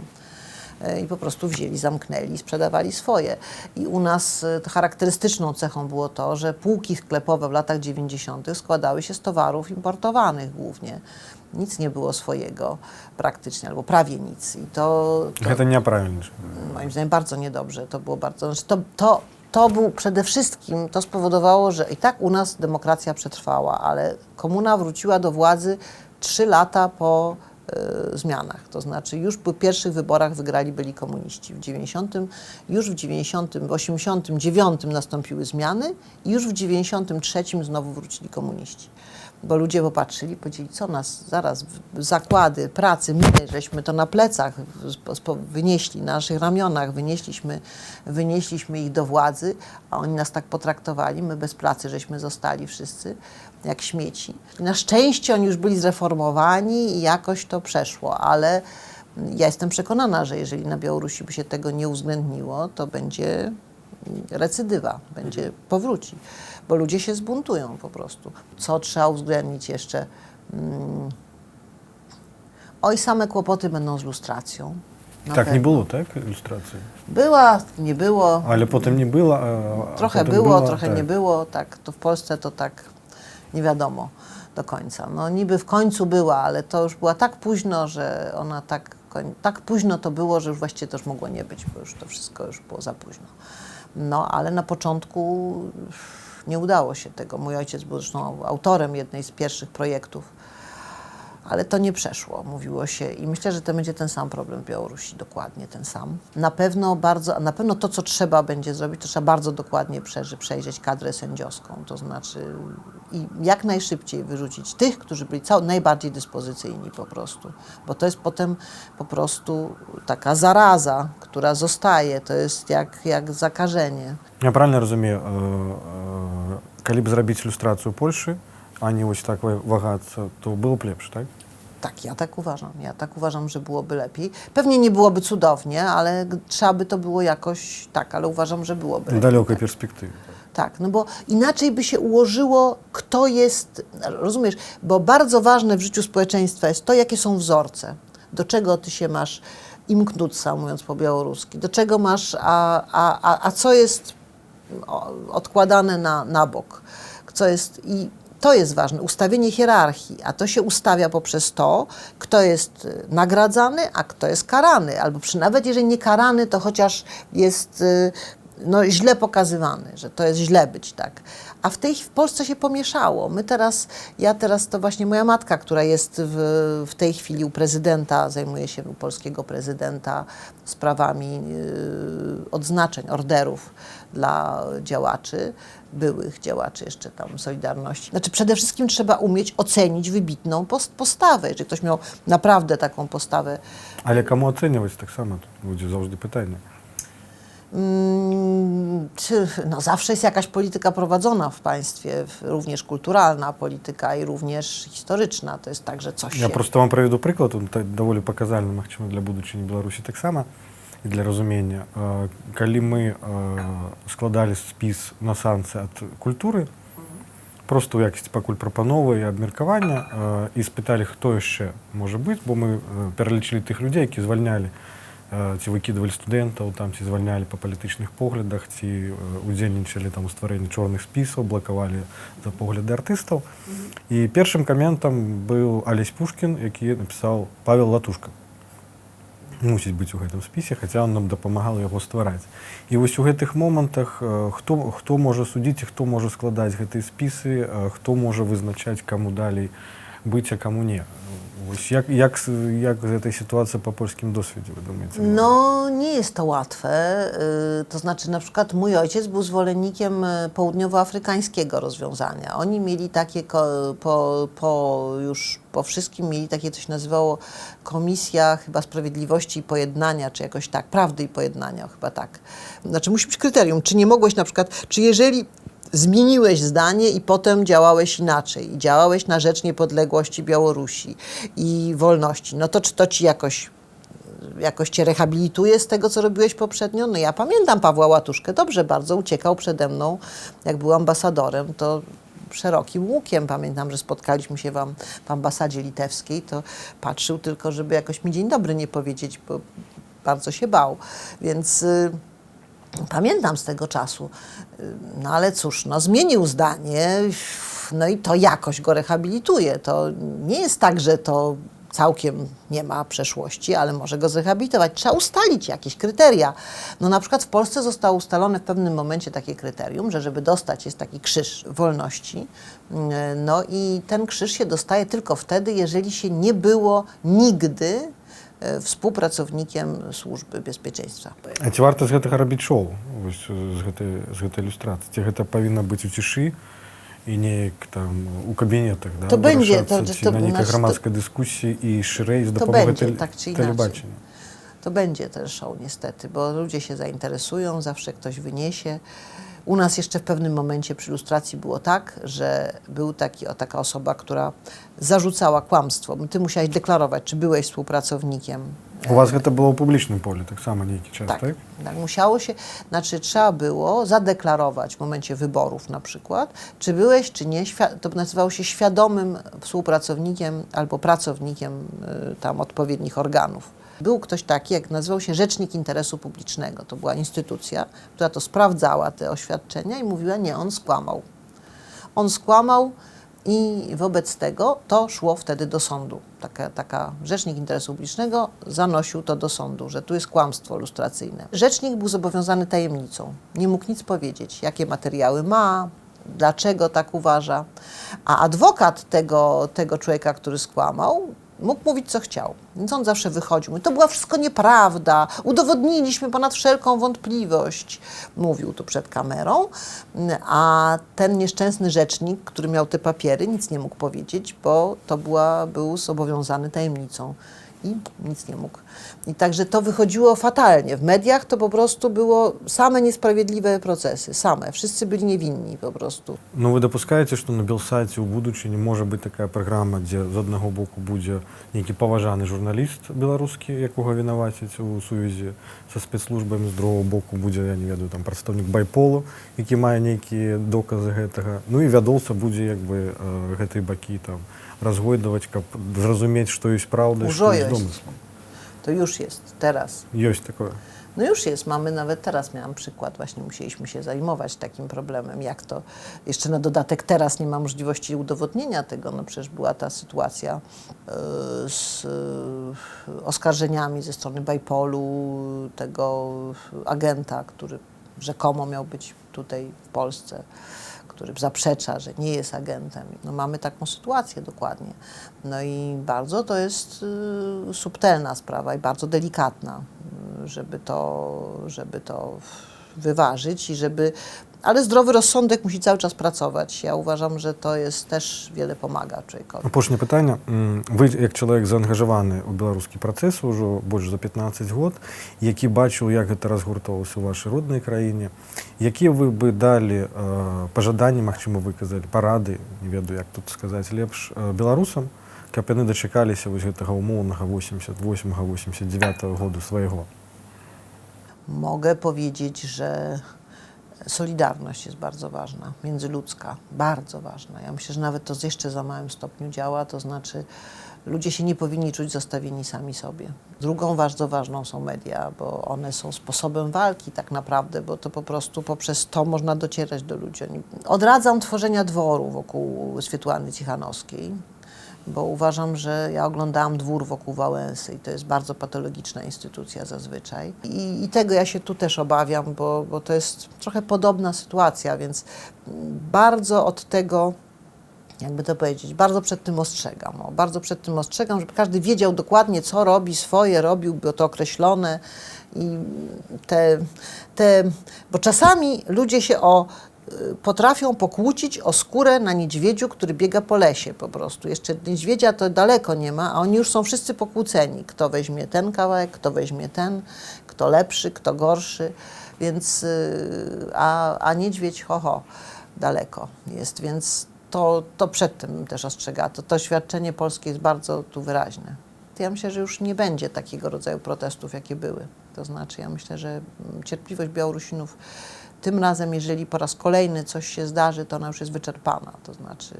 I po prostu wzięli, zamknęli i sprzedawali swoje. I u nas charakterystyczną cechą było to, że półki sklepowe w latach 90. składały się z towarów importowanych głównie. Nic nie było swojego praktycznie, albo prawie nic. I to To nieправильно. moim zdaniem bardzo niedobrze. To było bardzo... To był przede wszystkim, to spowodowało, że i tak u nas demokracja przetrwała, ale komuna wróciła do władzy 3 lata po zmianach. To znaczy już po pierwszych wyborach byli komuniści. Już w 89 nastąpiły zmiany i już w 93 znowu wrócili komuniści. Bo ludzie popatrzyli, powiedzieli, co nas zaraz, zakłady, pracy, my żeśmy to na plecach wynieśli, na naszych ramionach wynieśliśmy ich do władzy, a oni nas tak potraktowali, my bez pracy żeśmy zostali wszyscy jak śmieci. Na szczęście oni już byli zreformowani i jakoś to przeszło, ale ja jestem przekonana, że jeżeli na Białorusi by się tego nie uwzględniło, to będzie recydywa, powróci, bo ludzie się zbuntują po prostu. Co trzeba uwzględnić jeszcze? Same kłopoty będą z lustracją. Tak, nie było, tak? Ilustracji. Była, nie było. Ale potem nie było. Trochę było, trochę nie było. Tak, to w Polsce to tak nie wiadomo do końca. No niby w końcu była, ale to już była tak późno, że ona tak późno to było, że już właściwie to już mogło nie być, bo już to wszystko już było za późno. No, ale na początku nie udało się tego. Mój ojciec był zresztą autorem jednej z pierwszych projektów, ale to nie przeszło, mówiło się. I myślę, że to będzie ten sam problem w Białorusi, dokładnie ten sam. Na pewno to, co trzeba będzie zrobić, to trzeba bardzo dokładnie przejrzeć kadrę sędziowską. To znaczy i jak najszybciej wyrzucić tych, którzy byli najbardziej dyspozycyjni po prostu. Bo to jest potem po prostu taka zaraza, która zostaje. To jest jak zakażenie. Ja правильно розумію, коли б зробити ілюстрацію Польщі, a nie ось tak wahаться, to byłoby lepsze, tak? Tak, ja tak uważam. Ja tak uważam, że byłoby lepiej. Pewnie nie byłoby cudownie, ale trzeba by to było jakoś tak, ale uważam, że byłoby lepiej. W dalekiej perspektywie. Tak, no bo inaczej by się ułożyło, kto jest, rozumiesz, bo bardzo ważne w życiu społeczeństwa jest to, jakie są wzorce. Do czego ty się masz imknutsa, mówiąc po białoruski, do czego masz, a co jest odkładane na bok, co jest i to jest ważne, ustawienie hierarchii, a to się ustawia poprzez to, kto jest nagradzany, a kto jest karany, albo nawet jeżeli nie karany, to chociaż jest no, źle pokazywany, że to jest źle być tak. A w Polsce się pomieszało. Ja teraz to właśnie moja matka, która jest w tej chwili u prezydenta, zajmuje się u polskiego prezydenta sprawami odznaczeń, orderów dla działaczy, byłych działaczy jeszcze tam Solidarności. Znaczy przede wszystkim trzeba umieć ocenić wybitną postawę. Jeżeli ktoś miał naprawdę taką postawę. Ale komu oceniać tak samo? To będzie zawsze pytanie. No zawsze jest jakaś polityka prowadzona w państwie, również kulturalna polityka i również historyczna. To jest tak, że coś Я się... просто вам приведу приклад, он доволі показальний, мабуть, для будучині Білорусі так само, і для розуміння. Коли ми складали спіс на санкції від культури, просто у якості покуль-пропанови і обміркування, і спитали, хто ще може бути, бо ми перелічили тих людей, які звільняли, ці викидували студентів, там, ці звільняли по політичних поглядах, ці удзельничали там у створенні чорних списів, блокували за погляди артистів. І першим коментом був Олесь Пушкін, який написав Павел Латушка. Мусить бути у гэтым спісе, хаця он нам дапамагаў яго ствараць. І вось у гэтых момантах хто можа судзіць і хто можа складаць гэтыя спісы, хто можа вызначаць, каму далей быць, а каму не. Вось як гэта сітуацыя па польскім досведзе, вы думаеце? No, nie jest to łatwe. To znaczy, na przykład mój ojciec był zwolennikiem południowoafrykańskiego rozwiązania. Oni mieli takie, już po wszystkim mieli takie, co się nazywało Komisja chyba Sprawiedliwości i Pojednania, czy jakoś tak, Prawdy i Pojednania, chyba tak. Znaczy musi być kryterium, czy nie mogłeś na przykład, czy jeżeli zmieniłeś zdanie i potem działałeś inaczej i działałeś na rzecz niepodległości Białorusi i wolności, no to czy to ci jakoś cię rehabilituje z tego, co robiłeś poprzednio? No ja pamiętam Pawła Łatuszkę, dobrze bardzo, uciekał przede mną, jak był ambasadorem, to szerokim łukiem. Pamiętam, że spotkaliśmy się w ambasadzie litewskiej, to patrzył tylko, żeby jakoś mi dzień dobry nie powiedzieć, bo bardzo się bał, więc... Pamiętam z tego czasu, no ale cóż, no zmienił zdanie, no i to jakoś go rehabilituje. To nie jest tak, że to całkiem nie ma przeszłości, ale może go zrehabilitować. Trzeba ustalić jakieś kryteria. No na przykład w Polsce zostało ustalone w pewnym momencie takie kryterium, że żeby dostać jest taki krzyż wolności, no i ten krzyż się dostaje tylko wtedy, jeżeli się nie było nigdy współpracownikiem Służby Bezpieczeństwa. А ці варта з гэтага рабіць шоу, вось, з гэтай ілюстрацыі? Ці гэта павінна быць у ciszy і неяк там у кабінетах, да? To będzie, ці на нейкай грамадскай дыскусіі і шырэй з дапамогай тэлебачення? To będzie ten show niestety, bo ludzie się zainteresują, zawsze ktoś wyniesie. U nas jeszcze w pewnym momencie przy ilustracji było tak, że był taka osoba, która zarzucała kłamstwo. Ty musiałeś deklarować, czy byłeś współpracownikiem. У вас гэта было ў публічным полі, так само нейкі час, Tak, tak? tak, musiało się, znaczy trzeba było zadeklarować w momencie wyborów na przykład, czy byłeś, czy nie, to nazywało się świadomym współpracownikiem albo pracownikiem tam odpowiednich organów. Był ktoś taki, jak nazywał się Rzecznik Interesu Publicznego. To była instytucja, która to sprawdzała te oświadczenia i mówiła, nie, on skłamał. On skłamał i wobec tego to szło wtedy do sądu. Taka Rzecznik Interesu Publicznego zanosił to do sądu, że tu jest kłamstwo lustracyjne. Rzecznik był zobowiązany tajemnicą. Nie mógł nic powiedzieć, jakie materiały ma, dlaczego tak uważa. A adwokat tego człowieka, który skłamał, mógł mówić, co chciał. Więc on zawsze wychodził. To była wszystko nieprawda. Udowodniliśmy ponad wszelką wątpliwość. Mówił tu przed kamerą. A ten nieszczęsny rzecznik, który miał te papiery, nic nie mógł powiedzieć, bo to był zobowiązany tajemnicą. I nic nie mógł. I także to wychodziło fatalnie. W mediach to po prostu było same niesprawiedliwe procesy. Same. Wszyscy byli niewinni po prostu. Ну, ви допускаєте, що на Білсайті у будучині може бути така програма, де з одного боку буде некий поважаний журналіст білоруський, якого винуватять у сувязі со спецслужбами, з другого боку буде, я не ведаю, там представник байполу, який має некі докази гэтага. Ну і вядоўца будзе, якби, гэтай бакі там разгойдаваць, каб зразумець, што ёсць праўда, што ёсць домыслам. To już jest, teraz. Ёсць такое. No już jest, mamy nawet teraz, miałam przykład, właśnie musieliśmy się zajmować takim problemem, jak to, jeszcze na dodatek teraz nie ma możliwości udowodnienia tego, no przecież była ta sytuacja z oskarżeniami ze strony Bajpolu, tego agenta, który rzekomo miał być tutaj w Polsce, który zaprzecza, że nie jest agentem. No mamy taką sytuację dokładnie. No i bardzo to jest subtelna sprawa i bardzo delikatna, żeby to wyważyć i żeby... Ale zdrowy rozsądek musi cały czas pracować. Ja uważam, że to jest też wiele pomaga człowiekowi. Апошняе пытанне. Вы, як чалавек заангажаваны ў беларускі працэс ўжо больш за 15 год, які бачыў, як гэта разгуртоўвалася ў вашай роднай краіне, якія вы бы далі пажаданні, магчыма, выказалі, парады, не ведаю, як тут сказаць лепш, беларусам, каб яны дачакаліся вось гэтага умоўнага 88-89 году свайго? Mogę powiedzieć, że solidarność jest bardzo ważna, międzyludzka, bardzo ważna. Ja myślę, że nawet to jeszcze za małym stopniu działa, to znaczy ludzie się nie powinni czuć zostawieni sami sobie. Drugą bardzo ważną są media, bo one są sposobem walki tak naprawdę, bo to po prostu poprzez to można docierać do ludzi. Odradzam tworzenia dworu wokół Swiatłany Cichanowskiej, bo uważam, że ja oglądałam dwór wokół Wałęsy i to jest bardzo patologiczna instytucja zazwyczaj. I tego ja się tu też obawiam, bo to jest trochę podobna sytuacja, więc bardzo od tego, jakby to powiedzieć, bardzo przed tym ostrzegam. Bardzo przed tym ostrzegam, żeby każdy wiedział dokładnie, co robi, swoje robił, było to określone. I bo czasami ludzie się potrafią pokłócić o skórę na niedźwiedziu, który biega po lesie po prostu. Jeszcze niedźwiedzia to daleko nie ma, a oni już są wszyscy pokłóceni. Kto weźmie ten kawałek, kto weźmie ten, kto lepszy, kto gorszy. Więc, a niedźwiedź, daleko jest. Więc to przed tym też ostrzega. To świadczenie polskie jest bardzo tu wyraźne. Ja myślę, że już nie będzie takiego rodzaju protestów, jakie były. To znaczy, ja myślę, że cierpliwość Białorusinów tym razem, jeżeli po raz kolejny coś się zdarzy, to ona już jest wyczerpana. To znaczy,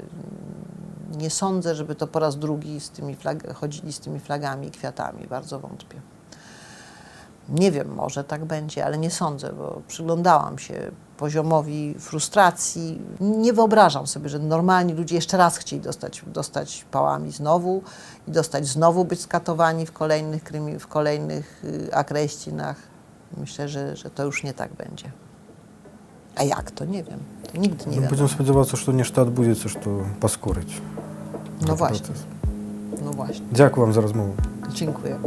nie sądzę, żeby to po raz drugi chodzili z tymi flagami i kwiatami. Bardzo wątpię. Nie wiem, może tak będzie, ale nie sądzę, bo przyglądałam się poziomowi frustracji. Nie wyobrażam sobie, że normalni ludzie jeszcze raz chcieli dostać pałami znowu i znowu być skatowani w kolejnych akreścinach. Myślę, że to już nie tak będzie. A jak to? Nie wiem. To nigdy nie wiem. Будем спадзявацца, што нешта адбудзецца, што паскорыць. No właśnie. No właśnie. Дзякую вам за размову. Dziękuję.